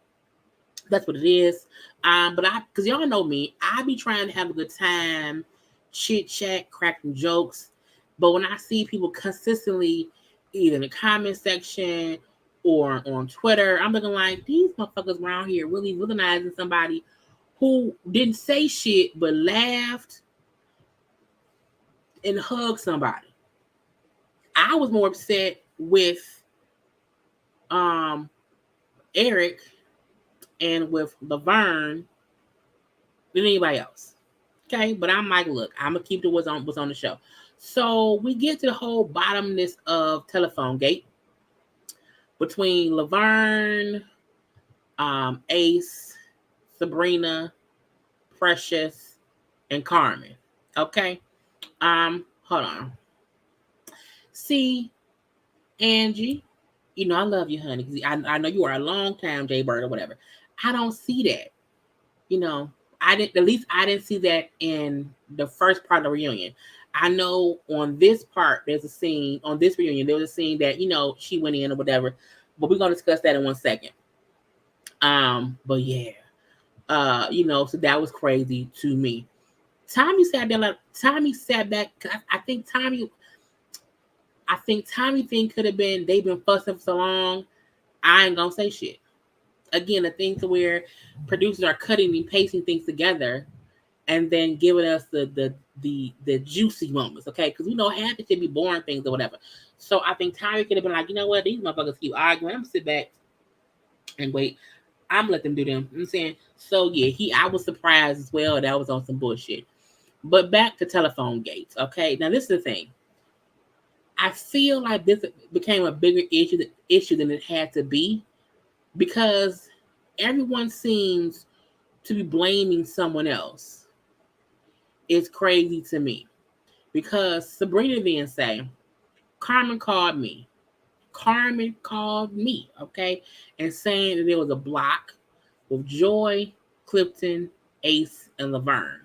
S1: that's what it is. Because y'all know me, I be trying to have a good time, chit chat, cracking jokes. But when I see people consistently, either in the comment section or on Twitter, I'm looking like these motherfuckers around here really villainizing somebody who didn't say shit but laughed and hugged somebody. I was more upset with Eric and with Laverne than anybody else. Okay, but I'm like, look, I'm gonna keep to what's on the show. So we get to the whole bottomness of telephone gate between Laverne, Ace, Sabrina, Precious, and Carmen. Okay, hold on. See, Angie, you know I love you, honey. I know you are a long time JayBird or whatever. I don't see that. You know, I didn't see that in the first part of the reunion. I know on this part, there's a scene on this reunion. There was a scene that, you know, she went in or whatever, but we're gonna discuss that in 1 second. But yeah, you know, so that was crazy to me. Tommy sat back. I think Tommy thing could have been they've been fussing for so long. I ain't gonna say shit. Again, the thing to where producers are cutting and pasting things together and then giving us the juicy moments, okay? Because we know half it should be boring things or whatever. So I think Tommy could have been like, you know what, these motherfuckers keep arguing. I'm gonna sit back and wait. I'm gonna let them do them. You know what I'm saying? So yeah, I was surprised as well. That was on some bullshit. But back to telephone gates, okay? Now this is the thing. I feel like this became a bigger issue than it had to be because everyone seems to be blaming someone else. It's crazy to me because Sabrina then say, Carmen called me, okay, and saying that there was a block with Joy, Clifton, Ace, and Laverne.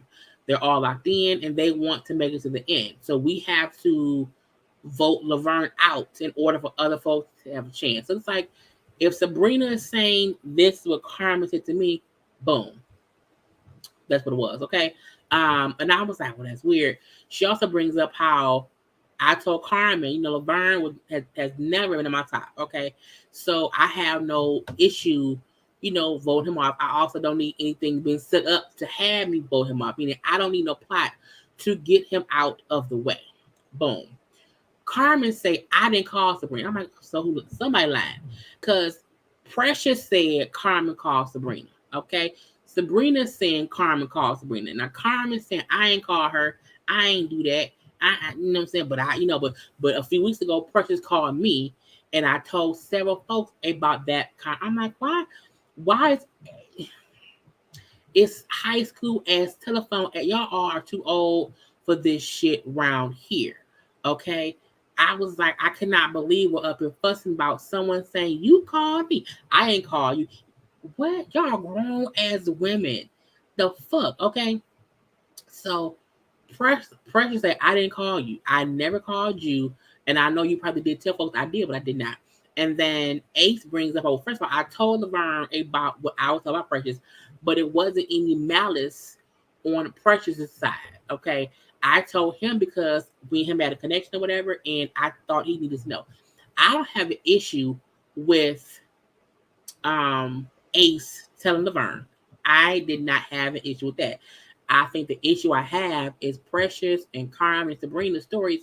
S1: They're all locked in and they want to make it to the end. So we have to vote Laverne out in order for other folks to have a chance. So it's like, if Sabrina is saying this is what Carmen said to me, boom. That's what it was, okay? And I was like, well, that's weird. She also brings up how I told Carmen, you know, Laverne has never been in my top, okay? So I have no issue, you know, voting him off. I also don't need anything being set up to have me vote him off, meaning I don't need no plot to get him out of the way. Boom. Carmen say, I didn't call Sabrina. I'm like, so who? Somebody lied. Because Precious said Carmen called Sabrina. Okay. Sabrina saying Carmen called Sabrina. Now Carmen saying, I ain't call her. I ain't do that. You know what I'm saying? But a few weeks ago, Precious called me and I told several folks about that. I'm like, why is it's high school as telephone? Y'all are too old for this shit round here. Okay. I was like, I could not believe we're up here fussing about someone saying, you called me. I ain't called you. What? Y'all grown as women. The fuck? Okay. So Precious said, I didn't call you. I never called you. And I know you probably did tell folks I did, but I did not. And then Ace brings up, oh, first of all, I told Laverne about what I was about Precious, but it wasn't any malice on Precious's side. Okay. I told him because we and him had a connection or whatever, and I thought he needed to know. I don't have an issue with Ace telling Laverne. I did not have an issue with that. I think the issue I have is Precious and Carmen and Sabrina's stories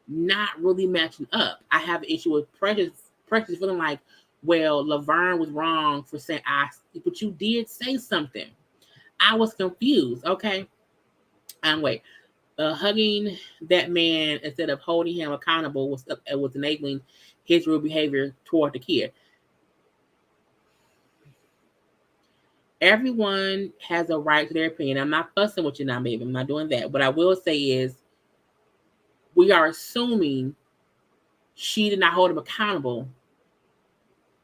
S1: not really matching up. I have an issue with Precious feeling like, well, Laverne was wrong for saying but you did say something. I was confused. Okay. Wait. Hugging that man instead of holding him accountable was enabling his rude behavior toward the kid. Everyone has a right to their opinion. I'm not fussing with you now, baby. I'm not doing that. What I will say is we are assuming she did not hold him accountable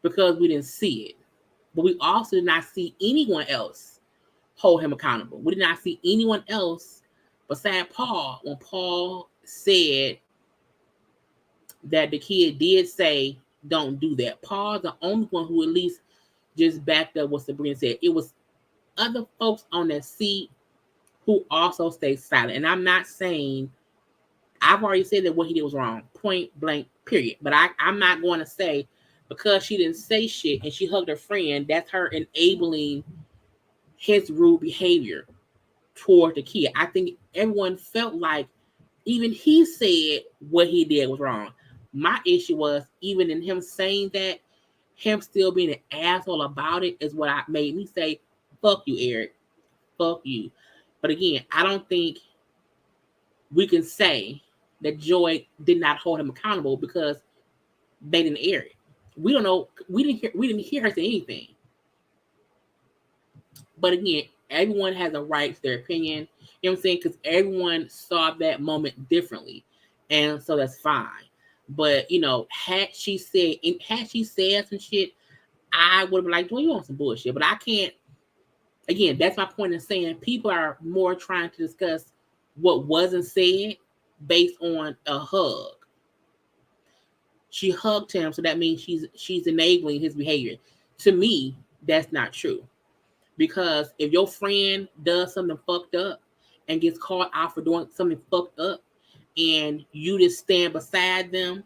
S1: because we didn't see it. But we also did not see anyone else hold him accountable. We did not see anyone else besides Paul when Paul said that the kid did say, don't do that. Paul's the only one who at least just backed up what Sabrina said. It was other folks on that seat who also stayed silent. And I'm not saying, I've already said that what he did was wrong, point blank, period. But I'm not going to say because she didn't say shit and she hugged her friend, that's her enabling his rude behavior toward the kid. I think everyone felt like even he said what he did was wrong. My issue was even in him saying that, him still being an asshole about it is what made me say, fuck you, Eric. Fuck you. But again, I don't think we can say that Joy did not hold him accountable because they didn't air it. We don't know. We didn't hear her say anything. But again, everyone has a right to their opinion. You know what I'm saying? Because everyone saw that moment differently. And so that's fine. But had she said some shit, I would have been like, well, you want some bullshit. But I can't. Again, that's my point in saying people are more trying to discuss what wasn't said based on a hug. She hugged him, so that means she's enabling his behavior. To me, that's not true. Because if your friend does something fucked up and gets caught out for doing something fucked up, and you just stand beside them,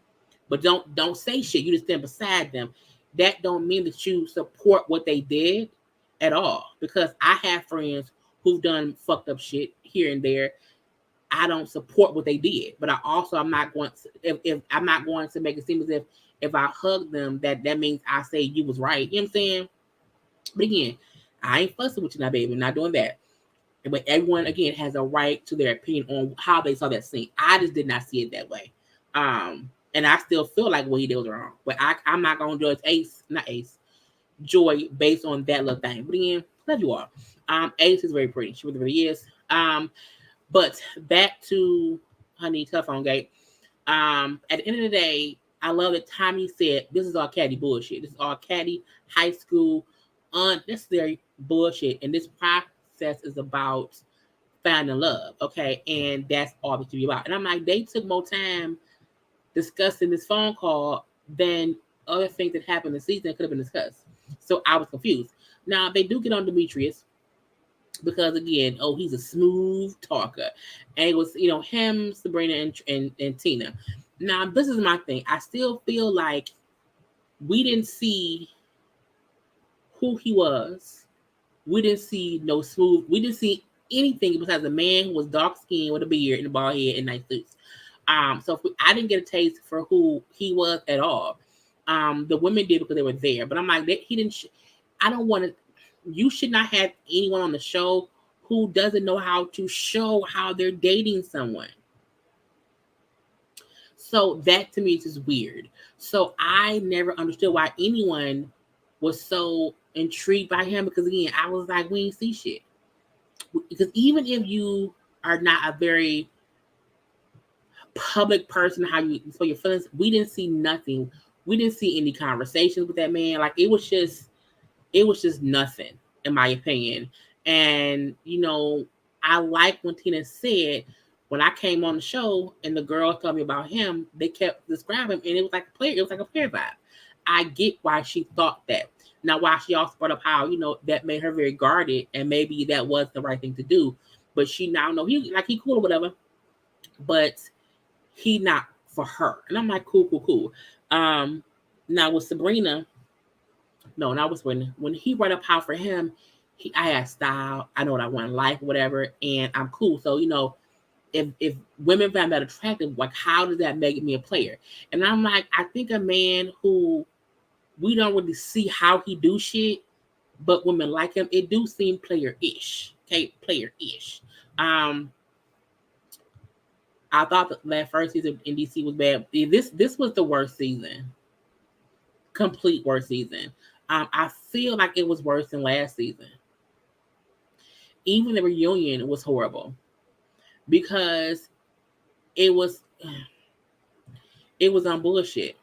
S1: but don't say shit, you just stand beside them, that don't mean that you support what they did at all. Because I have friends who've done fucked up shit here and there. I don't support what they did, but I'm not going to, if I'm not going to make it seem as if I hug them, that means I say you was right. You know what I'm saying? But again, I ain't fussing with you now, baby. I'm not doing that. But everyone, again, has a right to their opinion on how they saw that scene. I just did not see it that way. And I still feel like what he did was wrong. But I'm not going to judge Joy based on that little thing. But again, love you all. Ace is very pretty. She really is. But back to Honey Telephone Gate. At the end of the day, I love that Tommy said, this is all catty bullshit. This is all catty high school unnecessary bullshit. And this process is about finding love. Okay. And that's all it should be about. And I'm like, they took more time discussing this phone call than other things that happened this season could have been discussed. So I was confused. Now they do get on Demetrius because again, he's a smooth talker. And it was, him, Sabrina, and Tina. Now this is my thing. I still feel like we didn't see who he was. We didn't see we didn't see anything besides a man who was dark skinned with a beard and a bald head and nice suits. So I didn't get a taste for who he was at all. The women did because they were there, but I'm like, he didn't. I don't want to. You should not have anyone on the show who doesn't know how to show how they're dating someone. So that to me is just weird. So I never understood why anyone was so intrigued by him, because again, I was like, we ain't see shit. Because even if you are not a very public person, how you for your feelings, we didn't see nothing. We didn't see any conversations with that man. Like it was just nothing, in my opinion. And I like when Tina said, when I came on the show and the girls told me about him, they kept describing him, and it was like a player. It was like a player vibe. I get why she thought that. Now, why she also brought up how that made her very guarded, and maybe that was the right thing to do. But she now know he cool or whatever, but he not for her. And I'm like, cool. Now with Sabrina, no, not with Sabrina. When he brought up how for him, I had style. I know what I want in life, whatever, and I'm cool. So if women find that attractive, like how does that make me a player? And I'm like, I think a man who we don't really see how he do shit, but women like him, it do seem player-ish. Okay, player-ish. I thought that first season in DC was bad. This was the worst season. Complete worst season. I feel like it was worse than last season. Even the reunion was horrible because it was on bullshit.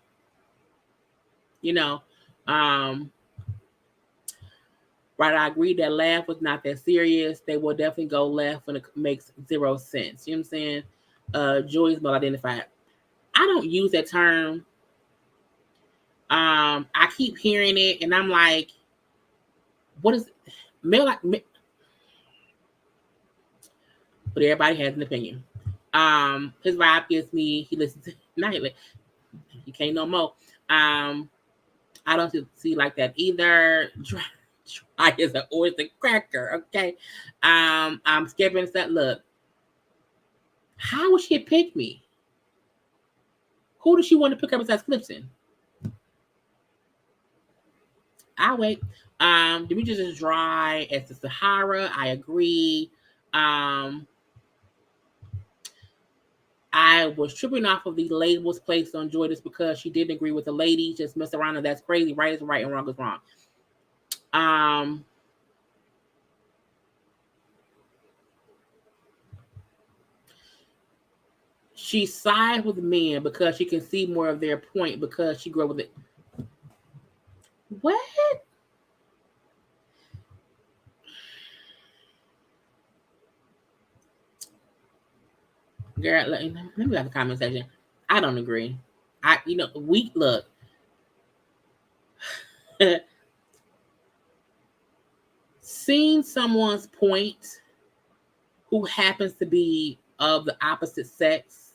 S1: Right, I agree that laugh was not that serious. They will definitely go left when it makes zero sense. You know what I'm saying? Joy is well identified. I don't use that term. I keep hearing it, and I'm like, what is male? But everybody has an opinion. His vibe gives me. He listens to nightly. He can't no more. I don't see like that either. Try is an oyster cracker. Okay. I'm skipping that. Look, how would she pick me? Who does she want to pick up besides Clifton? I'll wait. Demetrius is dry as the Sahara. I agree. I was tripping off of the labels placed on Joy just because she didn't agree with the lady. Just mess around, and that's crazy. Right is right and wrong is wrong. She sides with men because she can see more of their point because she grew up with it. What? Girl, let me have a comment section. I don't agree. We look. Seeing someone's point who happens to be of the opposite sex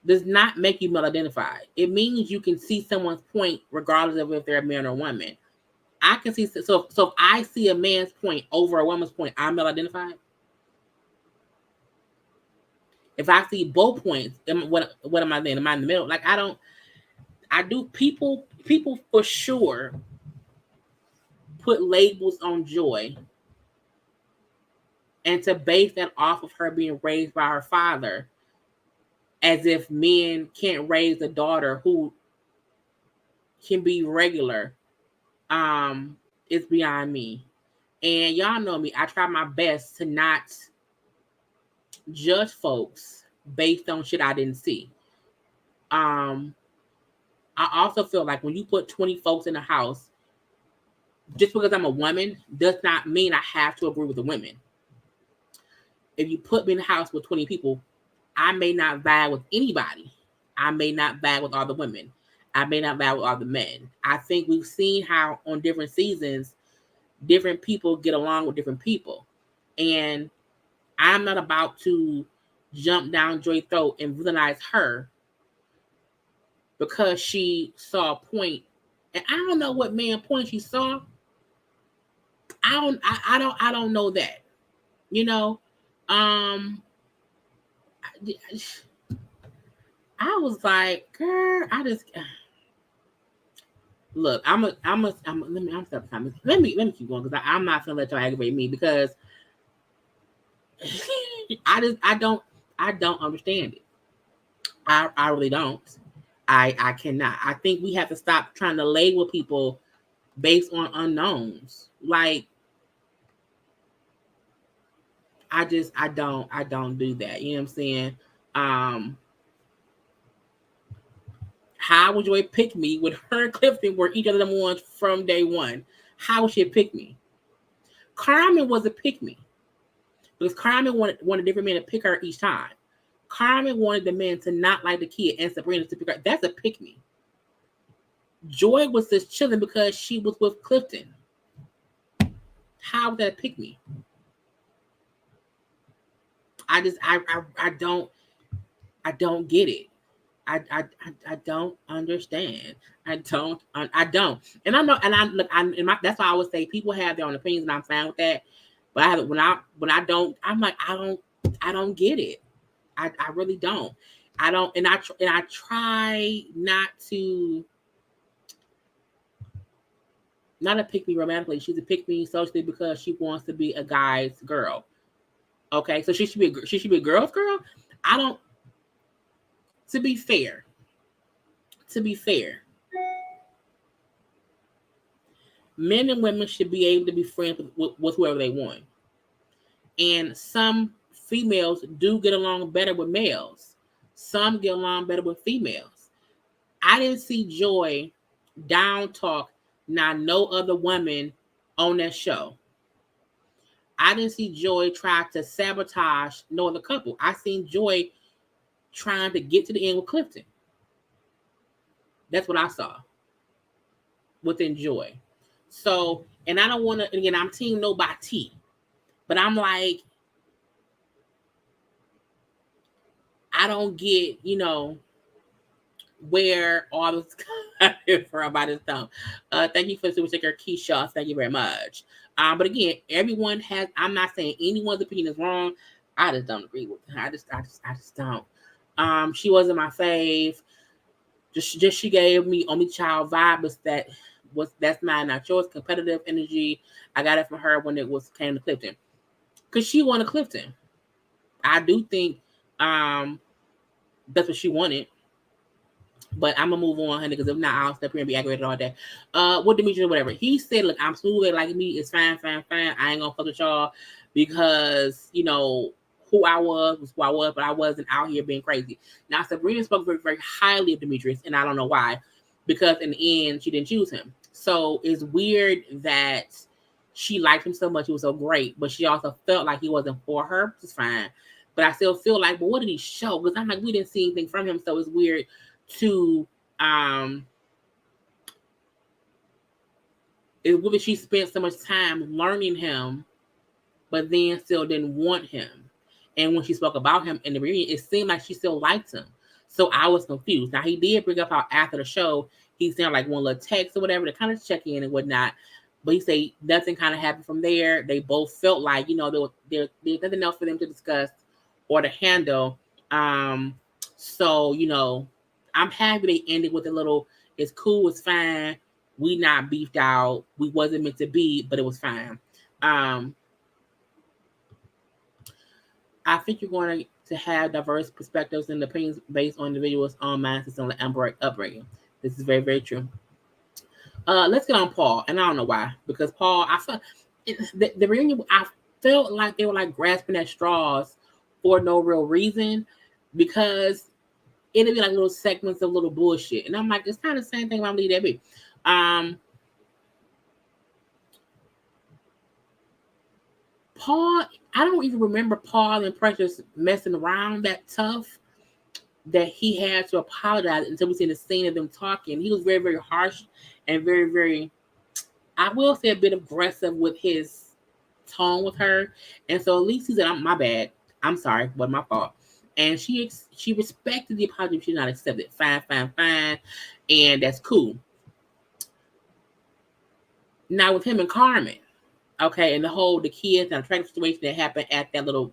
S1: does not make you male identified. It means you can see someone's point regardless of if they're a man or a woman. I can see so if I see a man's point over a woman's point, I'm male identified. If I see both points, what am I then? Am I in the middle? Like I do people for sure put labels on Joy, and to base that off of her being raised by her father, as if men can't raise a daughter who can be regular, it's beyond me. And y'all know me, I try my best to not judge folks based on shit I didn't see. I also feel like when you put 20 folks in a house, just because I'm a woman does not mean I have to agree with the women. If you put me in a house with 20 people, I may not vibe with anybody. I may not vibe with all the women. I may not vibe with all the men. I think we've seen how on different seasons, different people get along with different people. And I'm not about to jump down Joy's throat and villainize her because she saw a point. And I don't know what man point she saw. I don't know that. I was like, girl, I just look. Let me keep going because I'm not gonna let y'all aggravate me because I don't understand it. I really don't. I cannot. I think we have to stop trying to label people based on unknowns. Like I don't do that. You know what I'm saying? How would Joy pick me when her and Clifton were each other number ones from day one? How would she pick me? Carmen was a pick me because Carmen wanted different men to pick her each time. Carmen wanted the men to not like the kid and Sabrina to pick her. That's a pick me. Joy was just chilling because she was with Clifton. How would that pick me? I don't get it. I don't understand. I don't. And I'm not. And I look. That's why I always say people have their own opinions, and I'm fine with that. But when I don't, I'm like I don't get it. I really don't. I don't. And I try not to pick me romantically. She's a pick me socially because she wants to be a guy's girl. Okay, so she should be a girl's girl. I don't. To be fair, men and women should be able to be friends with whoever they want. And some females do get along better with males. Some get along better with females. I didn't see Joy down talk no other woman on that show. I didn't see Joy try to sabotage no other couple. I seen Joy trying to get to the end with Clifton. That's what I saw within Joy. So, and I don't want to, again, I'm team no by T, but I'm like, I don't get, where all this coming from by this time. Thank you for the super sticker, Keisha. Thank you very much. But again, everyone has, I'm not saying anyone's opinion is wrong. I just don't agree with her. I just don't. She wasn't my fave. Just she gave me only child vibes that's mine, not yours. Competitive energy. I got it from her when it came to Clifton, because she wanted Clifton. I do think that's what she wanted. But I'm gonna move on, honey, because if not, I'll step here and be aggravated all day. What Demetrius or whatever. He said, look, I'm smooth like me. It's fine. I ain't gonna fuck with y'all because who I was who I was, but I wasn't out here being crazy. Now Sabrina spoke very, very highly of Demetrius, and I don't know why. Because in the end, she didn't choose him. So it's weird that she liked him so much. He was so great, but she also felt like he wasn't for her, which is fine. But I still feel like, but what did he show? Because I'm like, we didn't see anything from him, so it's weird to she spent so much time learning him, but then still didn't want him. And when she spoke about him in the reunion, it seemed like she still liked him. So I was confused. Now he did bring up how after the show he sent like one little text or whatever to kind of check in and whatnot. But he said nothing kind of happened from there. They both felt like there's nothing else for them to discuss or to handle. So I'm happy they ended with a little, it's cool, it's fine. We not beefed out. We wasn't meant to be, but it was fine. I think you're going to have diverse perspectives and opinions based on individuals' own mindsets and upbringing. This is very, very true. Let's get on Paul. And I don't know why. Because Paul, I felt the reunion, I felt like they were like grasping at straws for no real reason. Because it'd be like little segments of little bullshit. And I'm like, it's kind of the same thing when I'm leaving that be. Paul, I don't even remember Paul and Precious messing around that tough that he had to apologize until we seen the scene of them talking. He was very, very harsh and very, very, I will say, a bit aggressive with his tone with her. And so at least he said, my bad. I'm sorry, wasn't my fault. And she respected the apology. She did not accept it. Fine. And that's cool. Now with him and Carmen, okay, and the kids and the tragic situation that happened at that little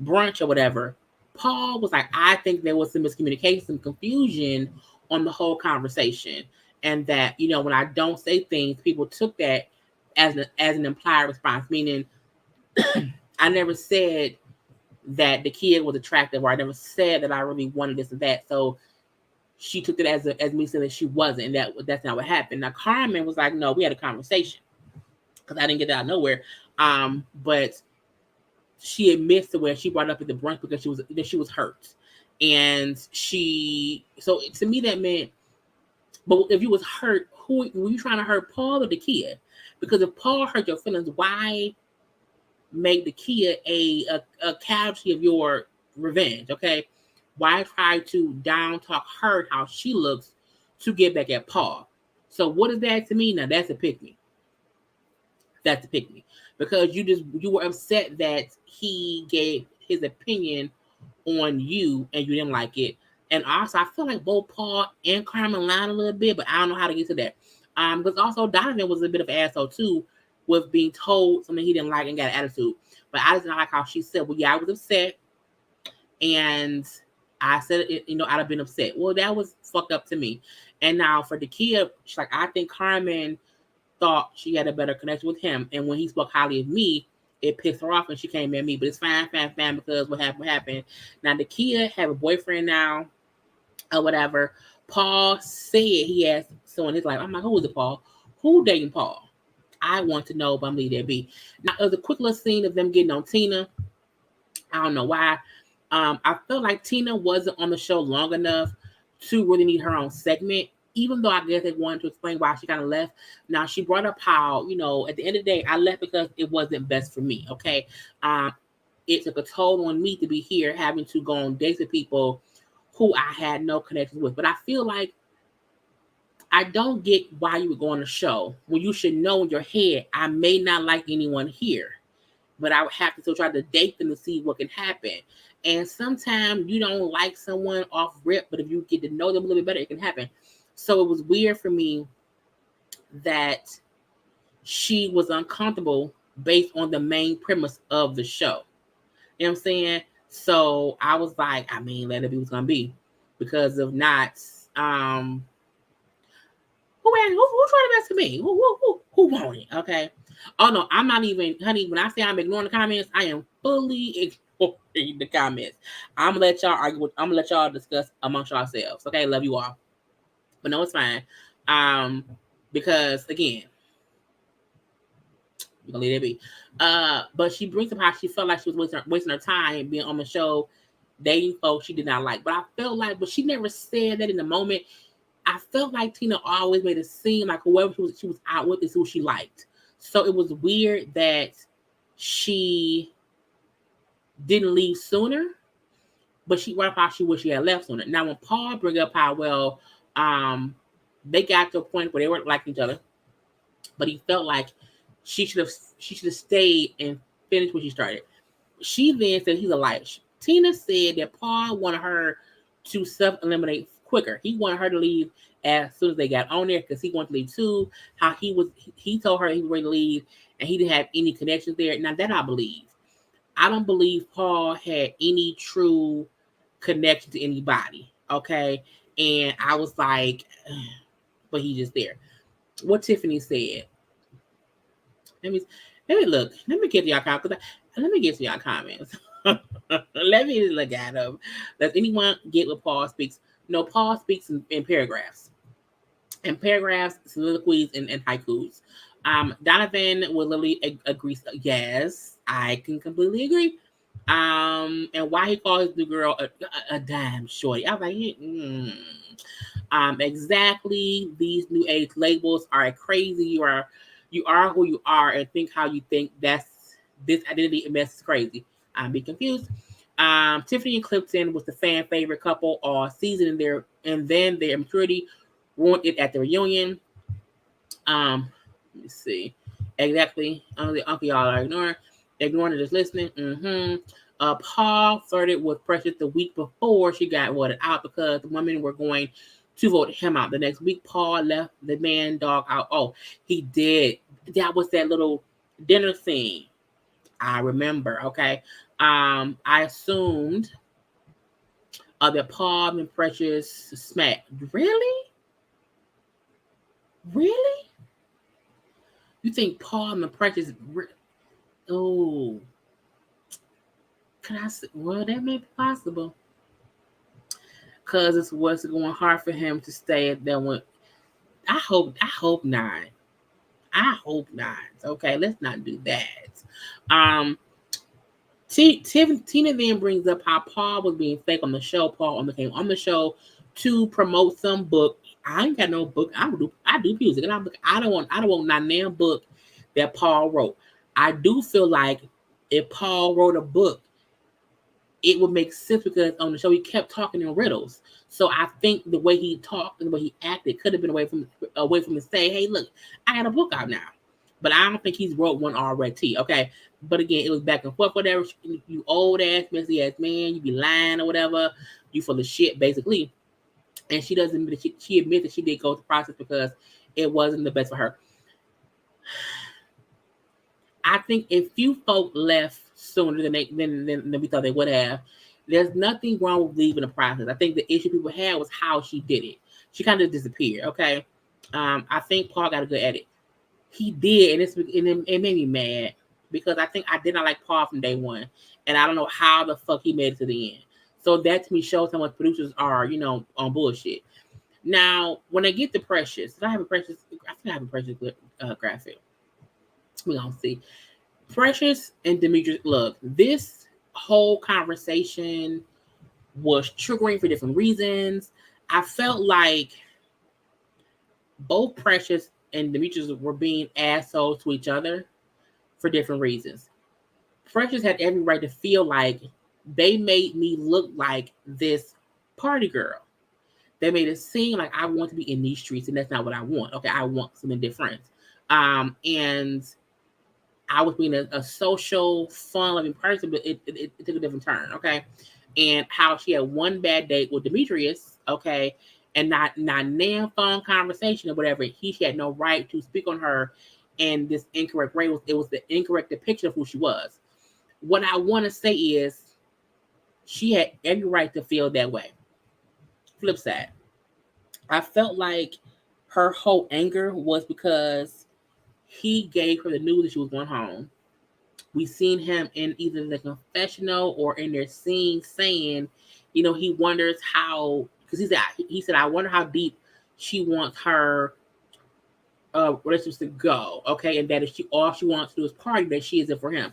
S1: brunch or whatever. Paul was like, I think there was some miscommunication, some confusion on the whole conversation. And that, when I don't say things, people took that as an implied response, meaning I never said that the kid was attractive, or I never said that I really wanted this and that. So she took it as me saying that she wasn't, and that's not what happened. Now Carmen was like, no, we had a conversation, because I didn't get that out of nowhere. But she admits to where she brought up at the brunch because she was hurt. And so to me that meant, but if you was hurt, who were you trying to hurt, Paul or the kid? Because if Paul hurt your feelings, why make the kid a casualty of your revenge? Okay, why try to down talk her, how she looks, to get back at Paul? So what is that to me? Now that's a pick me. That's a pick me, because you were upset that he gave his opinion on you and you didn't like it. And also, I feel like both Paul and Carmen lied a little bit, but I don't know how to get to that. Because also Donovan was a bit of an asshole too, with being told something he didn't like and got an attitude. But I just didn't like how she said, well, yeah, I was upset. And I said, I'd have been upset. Well, that was fucked up to me. And now for the kid, she's like, I think Carmen thought she had a better connection with him. And when he spoke highly of me, it pissed her off and she came at me. But it's fine, because what happened. Now the kid have a boyfriend now, or whatever. Paul said he asked someone in his life. I'm like, who is it, Paul? Who dating Paul? I want to know, but I'm leaving that be. Now, there was a quick little scene of them getting on Tina. I don't know why. I felt like Tina wasn't on the show long enough to really need her own segment, even though I guess they wanted to explain why she kind of left. Now, she brought up how, at the end of the day, I left because it wasn't best for me, okay? It took a toll on me to be here, having to go on dates with people who I had no connections with. But I feel like I don't get why you would go on a show when you should know in your head, I may not like anyone here, but I would have to still try to date them to see what can happen. And sometimes you don't like someone off rip, but if you get to know them a little bit better, it can happen. So it was weird for me that she was uncomfortable based on the main premise of the show. You know what I'm saying? So I was like, let it be what's gonna be, because if not, who trying to mess with me? Who want it? Okay. Oh no, I'm not even, honey. When I say I'm ignoring the comments, I am fully ignoring the comments. I'm gonna let y'all argue. I'm gonna let y'all discuss amongst yourselves. Okay, love you all, but no, it's fine. Because again, we're gonna leave it be. But she brings up how she felt like she was wasting her time being on the show, dating folks she did not like. But I felt like, but she never said that in the moment. I felt like Tina always made it seem like whoever she was out with is who she liked. So it was weird that she didn't leave sooner, but she right how she wished she had left sooner. Now when Paul bring up how they got to a point where they weren't liking each other, but he felt like she should have stayed and finished what she started. She then said he's a liar. Tina said that Paul wanted her to self-eliminate quicker. He wanted her to leave as soon as they got on there because he wanted to leave too. How he told her he was ready to leave and he didn't have any connections there. Now that I believe. I don't believe Paul had any true connection to anybody. Okay. And I was like, but he's just there. What Tiffany said. Let me look. Let me get to y'all comments. Let me get to y'all comments. Let me look at them. Does anyone get what Paul speaks? No, Paul speaks in paragraphs. In paragraphs, soliloquies, and haikus. Donovan will literally agree. Yes, I can completely agree. And why he calls his new girl a damn shorty. I was like, exactly. These new age labels are crazy. You are who you are, and think how you think. This identity mess is crazy. I'm be confused. Tiffany and Clifton was the fan favorite couple all season, and then their immaturity ruined it at the reunion. Let me see. Exactly. The uncle y'all are ignoring and just listening. Paul flirted with Precious the week before she got voted out because the women were going to vote him out. The next week, Paul left the man dog out. Oh, he did. That was that little dinner scene. I remember. Okay. I assumed that Paul and Precious smacked. Really? Really? You think Paul and Precious? Oh, can I say? Well, that may be possible. Cause it's what's going hard for him to stay at that one. I hope not. I hope not. Okay, let's not do that. Tina then brings up how Paul was being fake on the show. Paul became on the show to promote some book. I ain't got no book. I do music, and I don't want not damn book that Paul wrote. I do feel like if Paul wrote a book, it would make sense because on the show he kept talking in riddles. So I think the way he talked and the way he acted could have been away from to say, hey, look, I got a book out now. But I don't think he's wrote one already. Okay. But again, it was back and forth, whatever. You old ass, messy ass man, you be lying or whatever. You full of shit, basically. And she doesn't admit that she admits that she did go through the process because it wasn't the best for her. I think if few folk left sooner than we thought they would have, there's nothing wrong with leaving the process. I think the issue people had was how she did it. She kind of disappeared. Okay. I think Paul got a good at it. He did, and it made me mad because I think I did not like Paul from day one, and I don't know how the fuck he made it to the end. So that to me shows how much producers are, on bullshit. Now, when I get to Precious, I think I have a Precious graphic. We're gonna see. Precious and Demetrius, look, this whole conversation was triggering for different reasons. I felt like both Precious and Demetrius were being assholes to each other for different reasons. Precious had every right to feel like they made me look like this party girl. They made it seem like I want to be in these streets, and that's not what I want. Okay, I want something different. And I was being a social, fun-loving person, but it took a different turn. Okay, and how she had one bad date with Demetrius. Okay, and not damn phone conversation or whatever. She had no right to speak on her and this incorrect way. It was the incorrect depiction of who she was. What I want to say is she had every right to feel that way. Flip side, I felt like her whole anger was because he gave her the news that she was going home. We seen him in either the confessional or in their scene saying, he wonders how, because he said, I wonder how deep she wants her relationships to go. Okay, and that if all she wants to do is party, that she isn't for him.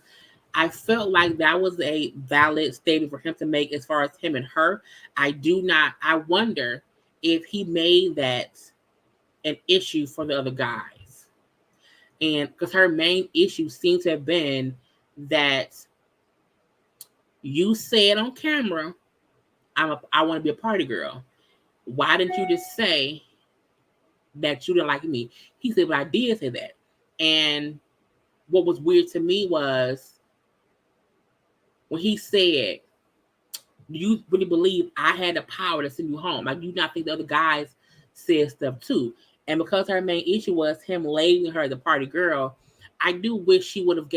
S1: I felt like that was a valid statement for him to make as far as him and her. I wonder if he made that an issue for the other guys. And because her main issue seems to have been that you said on camera, I want to be a party girl. Why didn't you just say that you didn't like me? He said, but I did say that. And what was weird to me was when he said, do you really believe I had the power to send you home? Like, do you not think the other guys said stuff too? And because her main issue was him labeling her the party girl, I do wish she would have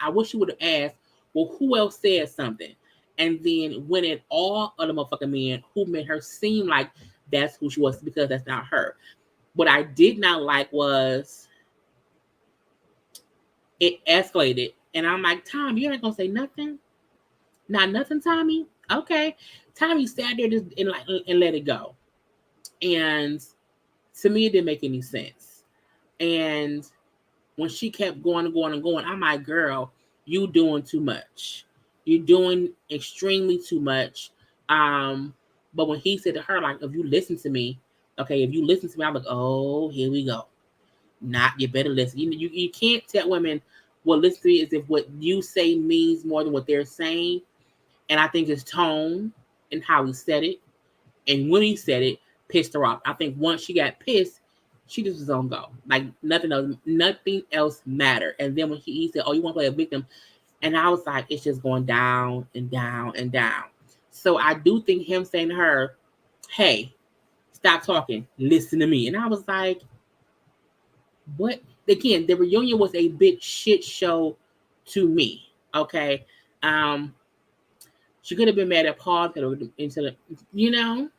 S1: I wish she would have asked, well, who else said something? And then went at all other motherfucking men who made her seem like that's who she was, because that's not her. What I did not like was it escalated. And I'm like, Tom, you ain't gonna say nothing? Not nothing, Tommy? Okay. Tommy sat there and let it go. And to me, it didn't make any sense. And when she kept going and going and going, I'm like, girl, you doing too much. You're doing extremely too much. But when he said to her, like, if you listen to me, I'm like, oh, here we go. You better listen. You can't tell women, well, listen to me as if what you say means more than what they're saying. And I think his tone and how he said it, and when he said it, pissed her off. I think once she got pissed, she just was on go. Like nothing else mattered. And then when he said, oh, you want to play a victim? And I was like, it's just going down and down and down. So I do think him saying to her, hey, stop talking, listen to me. And I was like, what? Again, the reunion was a big shit show to me. Okay. She could have been mad at Paul instead of, you know,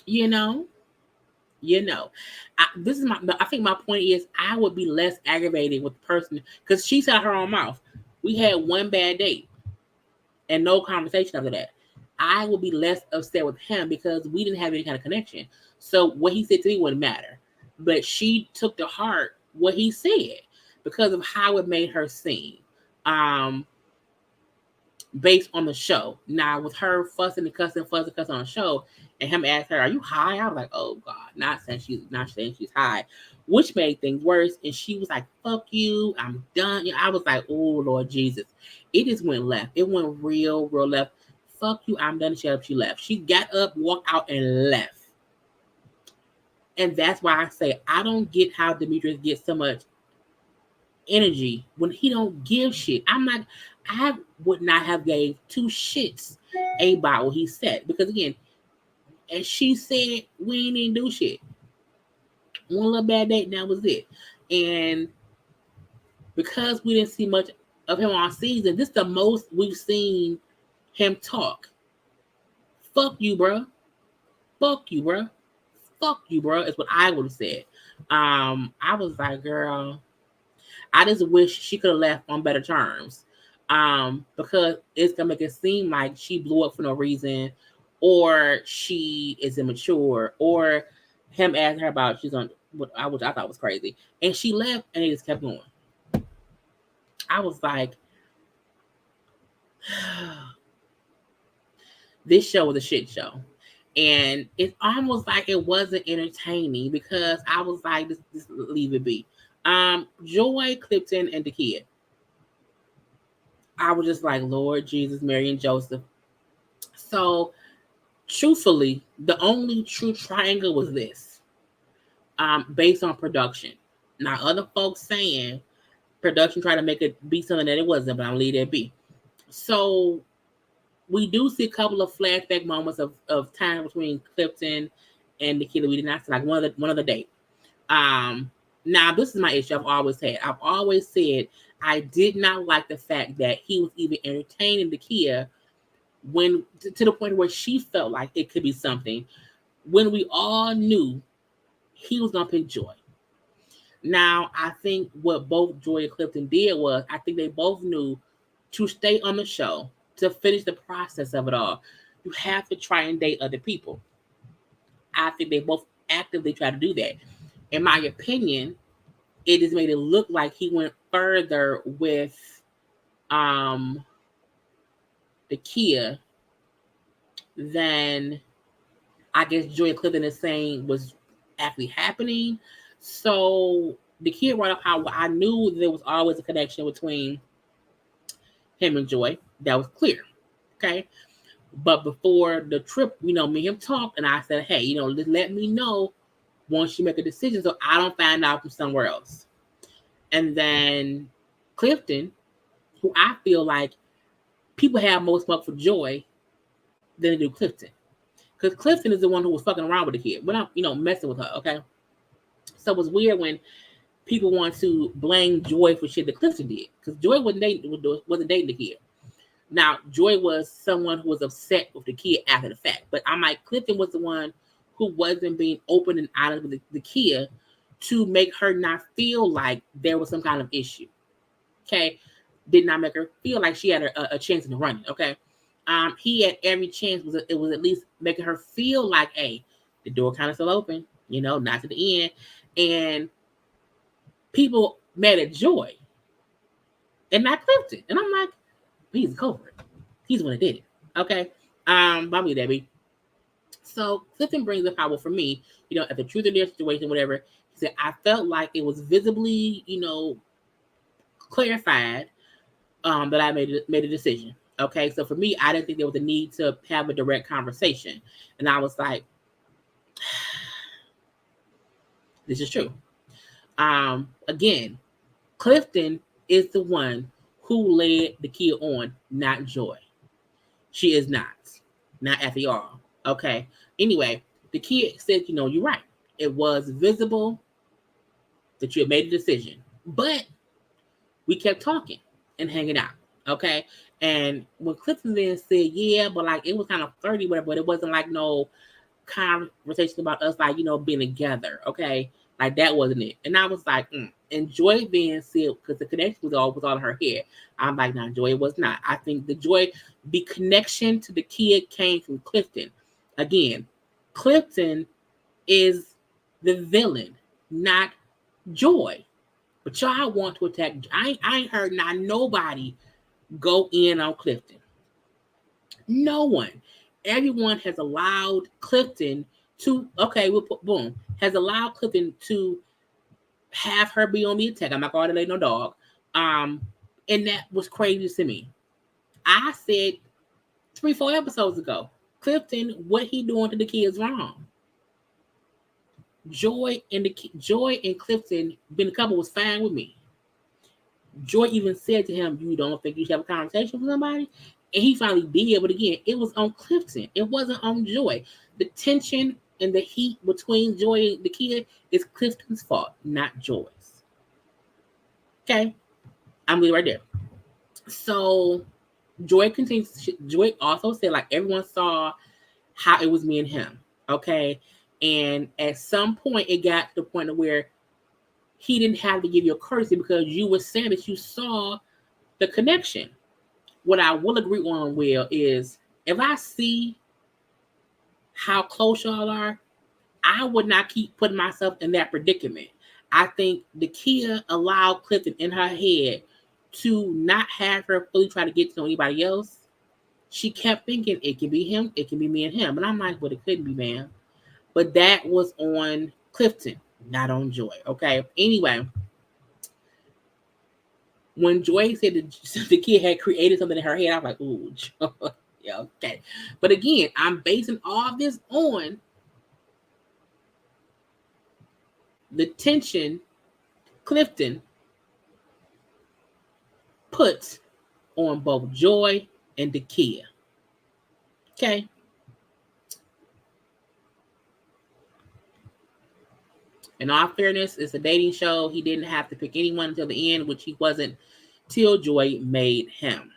S1: you know, you know. I think my point is I would be less aggravated with the person because she said her own mouth. We had one bad date and no conversation after that. I would be less upset with him because we didn't have any kind of connection. So what he said to me wouldn't matter. But she took to heart what he said because of how it made her seem. Based on the show. Now with her fussing and cussing on the show, and him asked her, "Are you high?" I was like, "Oh God!" Not saying she's high, which made things worse. And she was like, "Fuck you, I'm done." I was like, "Oh Lord Jesus!" It just went left. It went real left. Fuck you, I'm done. Shut up. She left. She got up, walked out, and left. And that's why I say I don't get how Demetrius gets so much energy when he don't give shit. I would not have gave two shits about what he said because again, as she said, we ain't even do shit. One little bad date, and that was it. And because we didn't see much of him all season, this is the most we've seen him talk. Fuck you, bro. Fuck you, bro. Fuck you, bro. Is what I would have said. I was like, girl, I just wish she could have left on better terms. Because it's gonna make it seem like she blew up for no reason, or she is immature, or him asking her about she's on which I thought was crazy, and she left and they just kept going. I was like, this show was a shit show, and it's almost like it wasn't entertaining because I was like, just leave it be. Joy, Clifton, and the kid. I was just like, Lord Jesus, Mary, and Joseph. So, truthfully, the only true triangle was this, based on production. Now, other folks saying production tried to make it be something that it wasn't, but I'll leave that be. So, we do see a couple of flashback moments of time between Clifton and the kid that we did not see, like one of the date. Now, this is my issue I've always had. I've always said I did not like the fact that he was even entertaining the Kia when to the point where she felt like it could be something when we all knew he was gonna pick Joy. Now, I think what both Joy and Clifton did was I think they both knew to stay on the show, to finish the process of it all, you have to try and date other people. I think they both actively try to do that. In my opinion, it has made it look like he went further with the Kia than I guess Joy and Clifton is saying was actually happening. So the kid brought up how I knew there was always a connection between him and Joy. That was clear. Okay. But before the trip, me and him talked, and I said, hey, let me know once you make a decision so I don't find out from somewhere else. And then Clifton, who I feel like people have more smoke for Joy than they do Clifton. Because Clifton is the one who was fucking around with the kid. We're not, messing with her, okay? So it was weird when people want to blame Joy for shit that Clifton did. Because Joy wasn't dating the kid. Now, Joy was someone who was upset with the kid after the fact. But I'm like, Clifton was the one who wasn't being open and honest with the kid to make her not feel like there was some kind of issue. Okay? Did not make her feel like she had a chance in the running. Okay? He had every chance. It was at least making her feel like, hey, the door kind of still open, not to the end. And people mad at Joy and not Clifton. And I'm like, he's the culprit. He's the one that did it. Okay. Bobby Debbie. So Clifton brings up how, well, for me, at the truth of their situation, whatever, he said, I felt like it was visibly, clarified that I made a decision. Okay. So for me, I didn't think there was a need to have a direct conversation. And I was like, this is true. Again, Clifton is the one who led the kid on, not Joy. She is not at all. Okay. Anyway, the kid said, you're right. It was visible that you had made a decision, but we kept talking and hanging out. Okay. And when Clifton then said, yeah, but like it was kind of flirty, whatever, but it wasn't like no conversation about us, like, being together, okay? Like that wasn't it. And I was like, And Joy then said, because the connection was all in her head. I'm like, no, Joy, it was not. I think the connection to the kid came from Clifton. Again, Clifton is the villain, not Joy. But y'all want to attack. I ain't heard not nobody go in on Clifton. No one. Everyone has allowed Clifton to, okay, we'll put, boom, has allowed Clifton to have her be on the attack. I'm not going to lay no dog. And that was crazy to me. I said 3-4 episodes ago, Clifton, what he doing to the kids wrong. Joy and Clifton being a couple was fine with me. Joy even said to him, "You don't think you should have a conversation with somebody?" And he finally did, but again, it was on Clifton. It wasn't on Joy. The tension and the heat between Joy and the kid is Clifton's fault, not Joy's. Okay? I'm leaving right there. So Joy continues. Joy also said, like, everyone saw how it was me and him. Okay? And at some point, it got to the point of where he didn't have to give you a courtesy because you were saying that you saw the connection. What I will agree on, Will, is if I see how close y'all are, I would not keep putting myself in that predicament. I think the Kia allowed Clifton in her head to not have her fully try to get to know anybody else. She kept thinking it can be him, it can be me and him. But I'm like, but it couldn't be, ma'am. But that was on Clifton, not on Joy. Okay. Anyway, when Joy said the kid had created something in her head, I was like, ooh, Joy. Yeah, okay. But again, I'm basing all this on the tension Clifton puts on both Joy and Dakia. Okay. In all fairness, it's a dating show. He didn't have to pick anyone until the end, which he wasn't till Joy made him.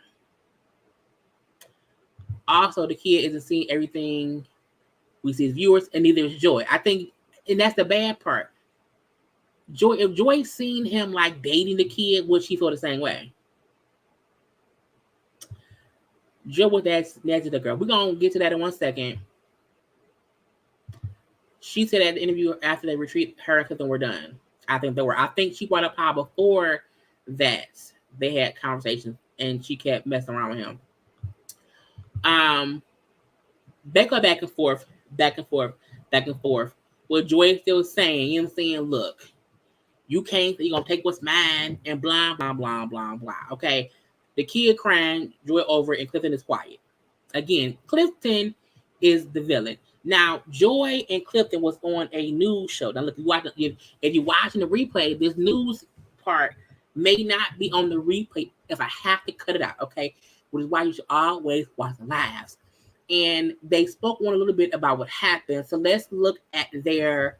S1: Also, the kid isn't seeing everything we see as viewers, and neither is Joy. I think, and that's the bad part. Joy, if Joy seen him like dating the kid, would she feel the same way? Joy was that to the girl. We're gonna get to that in 1 second. She said at the interview after they retreat, her and Clifton were done. I think she brought up how before that they had conversations and she kept messing around with him. They go back and forth. Well, Joy is still saying, you know what I'm saying, look, you're gonna take what's mine and blah, blah, blah, blah, blah. Okay. The kid crying, Joy over, and Clifton is quiet. Again, Clifton is the villain. Now, Joy and Clifton was on a news show. Now, look, if you're watching the replay, this news part may not be on the replay if I have to cut it out, okay? Which is why you should always watch the lives. And they spoke on a little bit about what happened. So let's look at their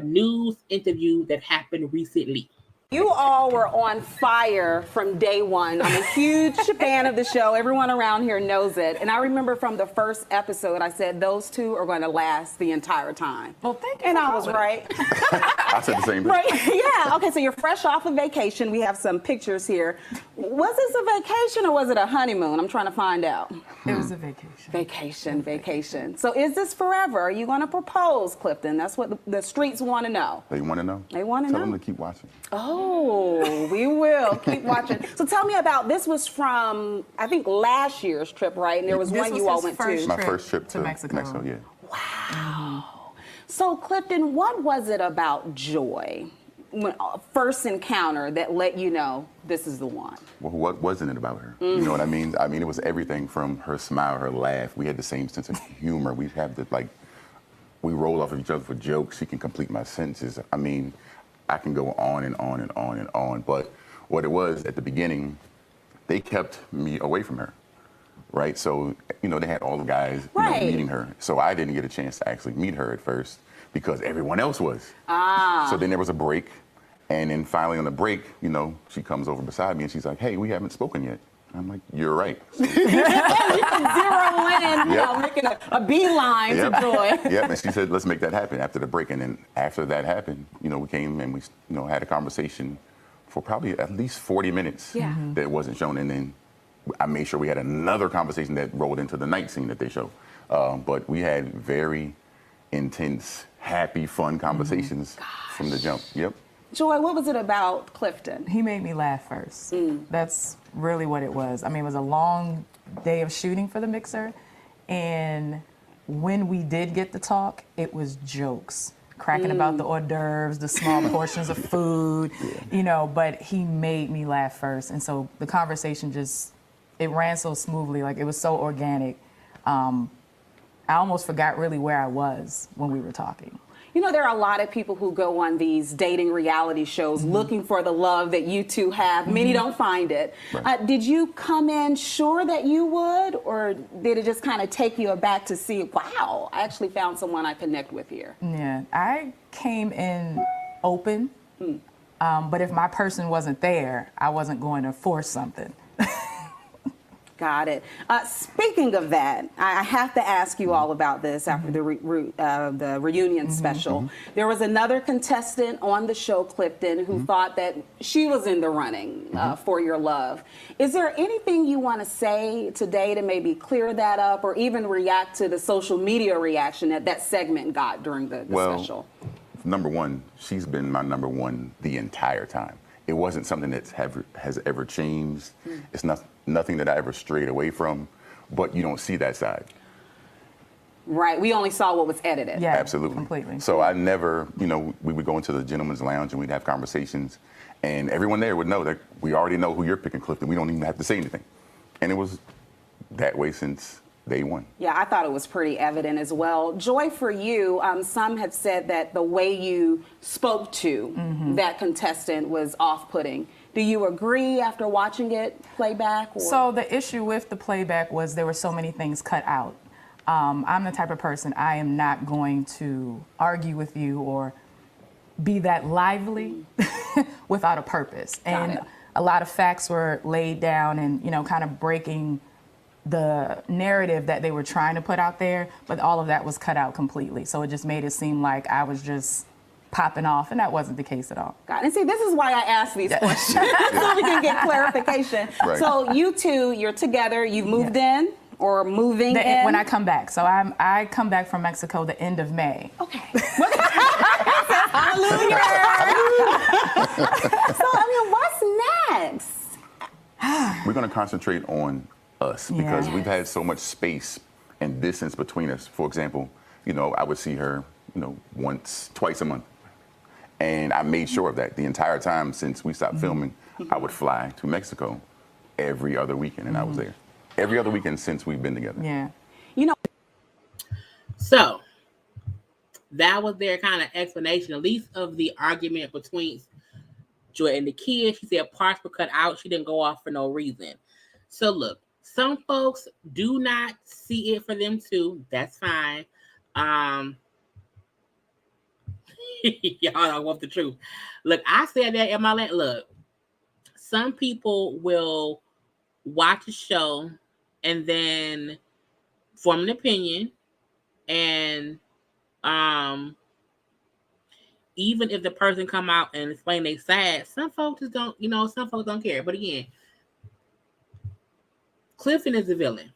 S1: news interview that happened recently.
S2: You all were on fire from day one. I'm a huge fan of the show. Everyone around here knows it. And I remember from the first episode, I said those two are going to last the entire time.
S3: Well, thank you.
S2: And I was right.
S4: I said the same thing.
S2: Right. Yeah. Okay, so you're fresh off of vacation. We have some pictures here. Was this a vacation or was it a honeymoon? I'm trying to find out.
S3: It was a vacation.
S2: Vacation. So is this forever? Are you going to propose, Clifton? That's what the streets want to know.
S4: They want to know.
S2: They want to know.
S4: Tell them to keep watching.
S2: Oh, we will keep watching. So tell me about, this was from, I think, last year's trip, right? And there was one you all went to.
S4: My first trip to
S3: Mexico.
S4: Yeah.
S2: Wow. So Clifton, what was it about Joy, when first encounter, that let you know this is the one?
S4: Well, what wasn't it about her? You know what I mean? I mean, it was everything from her smile, her laugh. We had the same sense of humor. We have the, like, we roll off of each other for jokes. She can complete my sentences. I mean, I can go on and on and on and on. But what it was at the beginning, they kept me away from her, right? So, you know, they had all the guys meeting her. So I didn't get a chance to actually meet her at first because everyone else was. So then there was a break. And then finally on the break, you know, she comes over beside me and she's like, hey, we haven't spoken yet. I'm like, you're right.
S2: You can zero in, making a beeline to Joy.
S4: And she said, let's make that happen after the break. And then after that happened, we came and we, had a conversation for probably at least 40 minutes that wasn't shown. And then I made sure we had another conversation that rolled into the night scene that they show. But we had very intense, happy, fun conversations from the jump. Yep.
S2: Joy, what was it about Clifton?
S3: He made me laugh first. That's really what it was. I mean, it was a long day of shooting for the mixer. And when we did get to talk, it was jokes. Cracking about the hors d'oeuvres, the small portions of food, but he made me laugh first. And so the conversation it ran so smoothly, like it was so organic. I almost forgot really where I was when we were talking.
S2: There are a lot of people who go on these dating reality shows looking for the love that you two have. Many don't find it. Right. Did you come in sure that you would, or did it just kind of take you aback to see, wow, I actually found someone I connect with here?
S3: Yeah, I came in open, but if my person wasn't there, I wasn't going to force something.
S2: Got it. Speaking of that, I have to ask you all about this after the reunion special. There was another contestant on the show, Clifton, who thought that she was in the running for your love. Is there anything you want to say today to maybe clear that up, or even react to the social media reaction that segment got during the special?
S4: Number one, she's been my number one the entire time. It wasn't something that has ever changed. It's nothing that I ever strayed away from, but you don't see that side.
S2: Right, we only saw what was edited.
S3: Yeah,
S4: absolutely.
S3: Completely.
S4: So I never, we would go into the gentleman's lounge and we'd have conversations, and everyone there would know that we already know who you're picking, Clifton. We don't even have to say anything. And it was that way since day one.
S2: Yeah, I thought it was pretty evident as well. Joy, for you, some have said that the way you spoke to that contestant was off-putting. Do you agree after watching it playback? Or?
S3: So the issue with the playback was there were so many things cut out. I'm the type of person, I am not going to argue with you or be that lively without a purpose. And a lot of facts were laid down and, kind of breaking the narrative that they were trying to put out there, but all of that was cut out completely. So it just made it seem like I was just popping off, and that wasn't the case at all.
S2: Got it. And see, this is why I ask these questions, so we can get clarification. Right. So you two, you're together, you've moved in or moving in?
S3: When I come back. So I come back from Mexico the end of May.
S2: Okay. Hallelujah. So, what's next?
S4: We're going to concentrate on us because we've had so much space and distance between us. For example, I would see her, twice a month. And I made sure of that the entire time since we stopped filming. I would fly to Mexico every other weekend, and I was there. Every other weekend since we've been together.
S3: Yeah.
S1: So that was their kind of explanation, at least of the argument between Joy and the kids. She said parts were cut out. She didn't go off for no reason. So look, some folks do not see it for them too. That's fine. Y'all don't want the truth. Look, I said that in my look. Some people will watch a show and then form an opinion, and even if the person come out and explain they sad, some folks just don't, some folks don't care. But again, Clifton is the villain,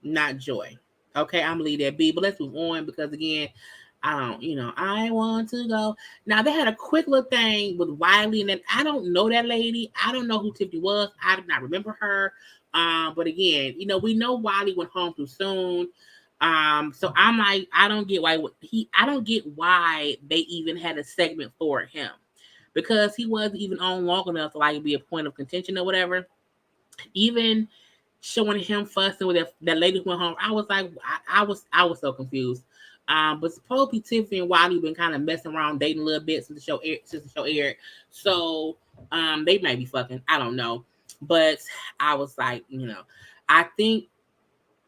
S1: not Joy. Okay, I'm gonna leave that be, but let's move on because again, I want to go. Now they had a quick little thing with Wiley, and then I don't know that lady. I don't know who Tiffany was. I do not remember her. But again, we know Wiley went home too soon. So I'm like, I don't get why they even had a segment for him, because he wasn't even on long enough to like be a point of contention or whatever. Even showing him fussing with that lady who went home, I was like, I was so confused. But supposedly Tiffany and Wiley been kind of messing around, dating a little bit since the show aired. So they may be fucking, I don't know. But I was like, I think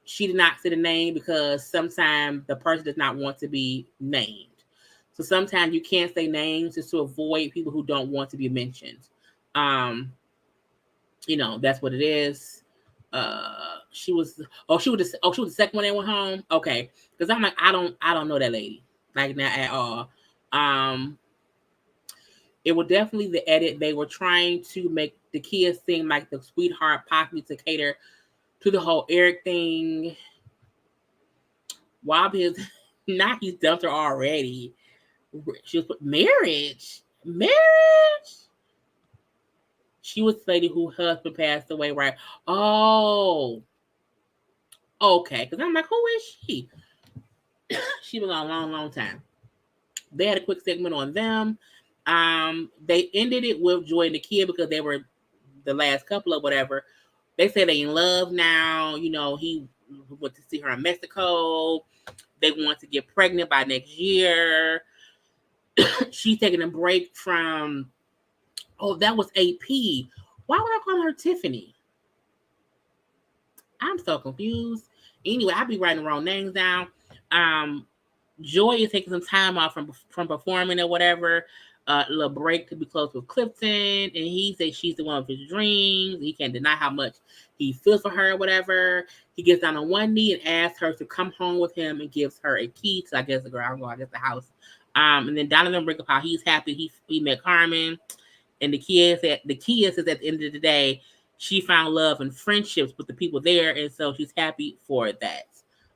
S1: she did not say the name because sometimes the person does not want to be named. So sometimes you can't say names just to avoid people who don't want to be mentioned. That's what it is. She was the second one that went home. Okay, because I'm like, I don't know that lady like not at all. It was definitely the edit. They were trying to make the kids seem like the sweetheart, possibly to cater to the whole Eric thing. While now he's dumped her already. She was marriage. She was the lady whose husband passed away, right? Oh, okay. Because I'm like, who is she? She was on a long time. They had a quick segment on them. They ended it with Joy and the kid because they were the last couple or whatever. They say they in love now. You know, he went to see her in Mexico. They want to get pregnant by next year. She's taking a break from, that was AP. Why would I call her Tiffany? I'm so confused. Anyway, I'll be writing the wrong names down. Joy is taking some time off from performing or whatever. A little break to be close with Clifton, and he says she's the one of his dreams. He can't deny how much he feels for her or whatever. He gets down on one knee and asks her to come home with him and gives her a key to, I guess, the house. And then Donovan brings up how he's happy he met Carmen, and the key is at the end of the day, she found love and friendships with the people there, and so she's happy for that.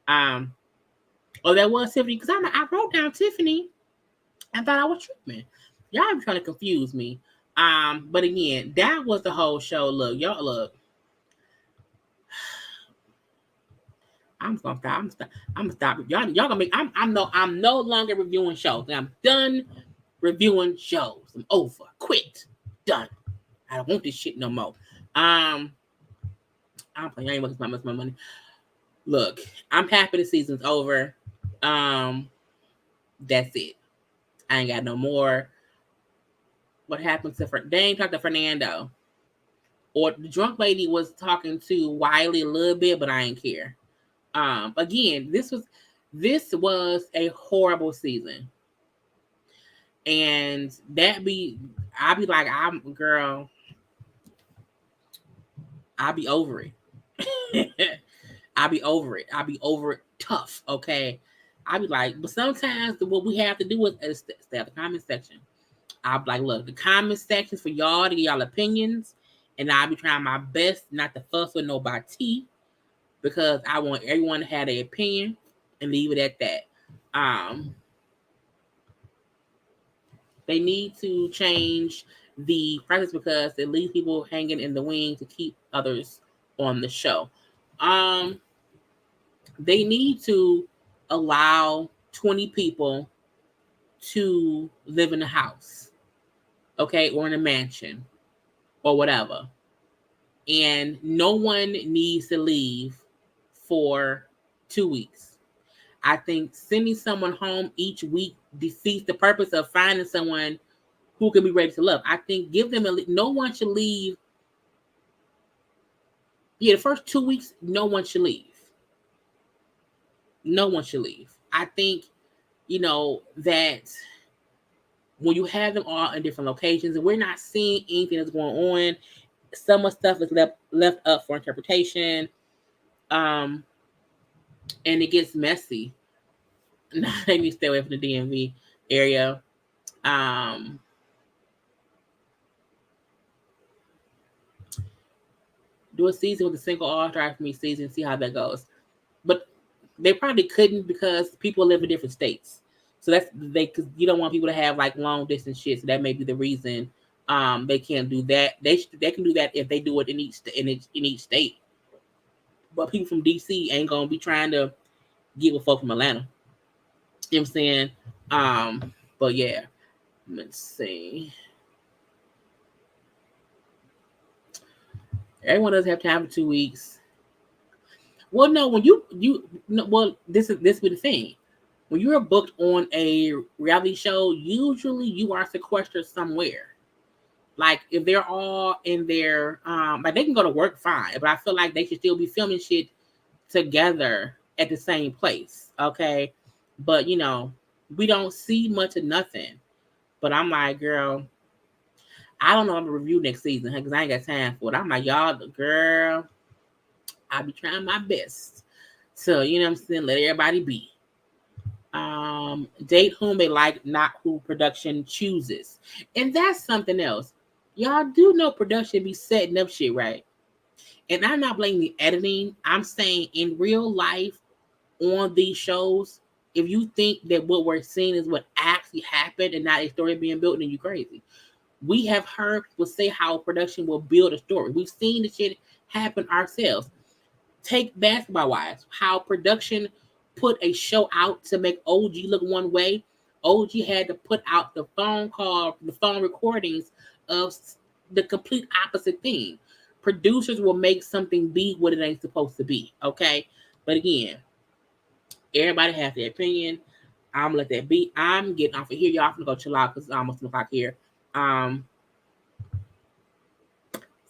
S1: That was Tiffany, because I wrote down Tiffany. I thought I was tripping. Y'all be trying to confuse me. But again, that was the whole show. Look. I'm gonna stop. Y'all gonna make. I'm no longer reviewing shows. I'm done reviewing shows. I'm over. Quit. Done. I don't want this shit no more. I'm playing. I ain't looking for my money. Look, I'm happy the season's over. That's it. I ain't got no more. What happened to they ain't talked to Fernando. Or the drunk lady was talking to Wiley a little bit, but I ain't care. Again, this was a horrible season. And I'll be like, I'll be over it. I'll be over it. I'll be over it tough, okay? I'll be like, but sometimes what we have to do is stay at the comment section. I'll be like, look, the comment section for y'all to get y'all opinions, and I'll be trying my best not to fuss with nobody, because I want everyone to have their opinion and leave it at that. They need to change the practice because it leaves people hanging in the wings to keep others on the show. They need to allow 20 people to live in a house, okay, or in a mansion or whatever. And no one needs to leave for 2 weeks. I think sending someone home each week defeats the purpose of finding someone who can be ready to love. I think give them no one should leave. Yeah, the first 2 weeks, no one should leave. No one should leave. I think, that when you have them all in different locations and we're not seeing anything that's going on, some of stuff is left up for interpretation. And it gets messy. They need to stay away from the DMV area. Do a season with a single all-star for me season, see how that goes. But they probably couldn't because people live in different states. So because you don't want people to have like long distance shit. So that may be the reason they can't do that. They can do that if they do it in each state. But people from DC ain't gonna be trying to get with folk from Atlanta. You know what I'm saying? But yeah, let's see. Everyone doesn't have time for 2 weeks. Well, no, when this be the thing. When you're booked on a reality show, usually you are sequestered somewhere. Like if they're all in their like they can go to work fine, but I feel like they should still be filming shit together at the same place. Okay. But we don't see much of nothing. But I'm like, girl, I don't know. I'm gonna review next season because I ain't got time for it. I'm like, y'all, girl, I'll be trying my best to, you know what I'm saying, let everybody be. Date whom they like, not who production chooses. And that's something else. Y'all do know production be setting up shit, right? And I'm not blaming the editing. I'm saying in real life on these shows, if you think that what we're seeing is what actually happened and not a story being built, then you crazy. We have heard people say how production will build a story. We've seen the shit happen ourselves. Take Basketball Wives, how production put a show out to make OG look one way. OG had to put out the phone recordings of the complete opposite thing. Producers will make something be what it ain't supposed to be, okay? But again, everybody has their opinion. I'm gonna let that be. I'm getting off of here. Y'all, I'm gonna go chill out because it's almost 10 o'clock here.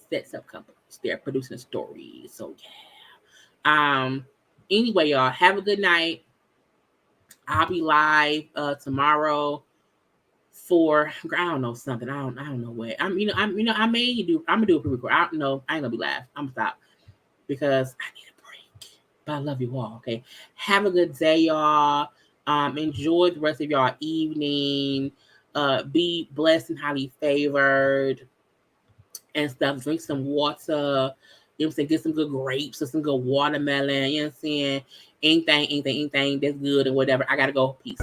S1: Sets up companies. They're producing a story. So yeah. Anyway, y'all, have a good night. I'll be live tomorrow for I don't know something. I don't know what. I'm gonna do a pre-record. I don't know. I ain't gonna be live. I'm gonna stop because I need a break. But I love you all. Okay. Have a good day, y'all. Enjoy the rest of y'all evening. Be blessed and highly favored and stuff. Drink some water. You know what I'm saying? Get some good grapes or some good watermelon. You know what I'm saying? Anything that's good and whatever. I gotta go. Peace.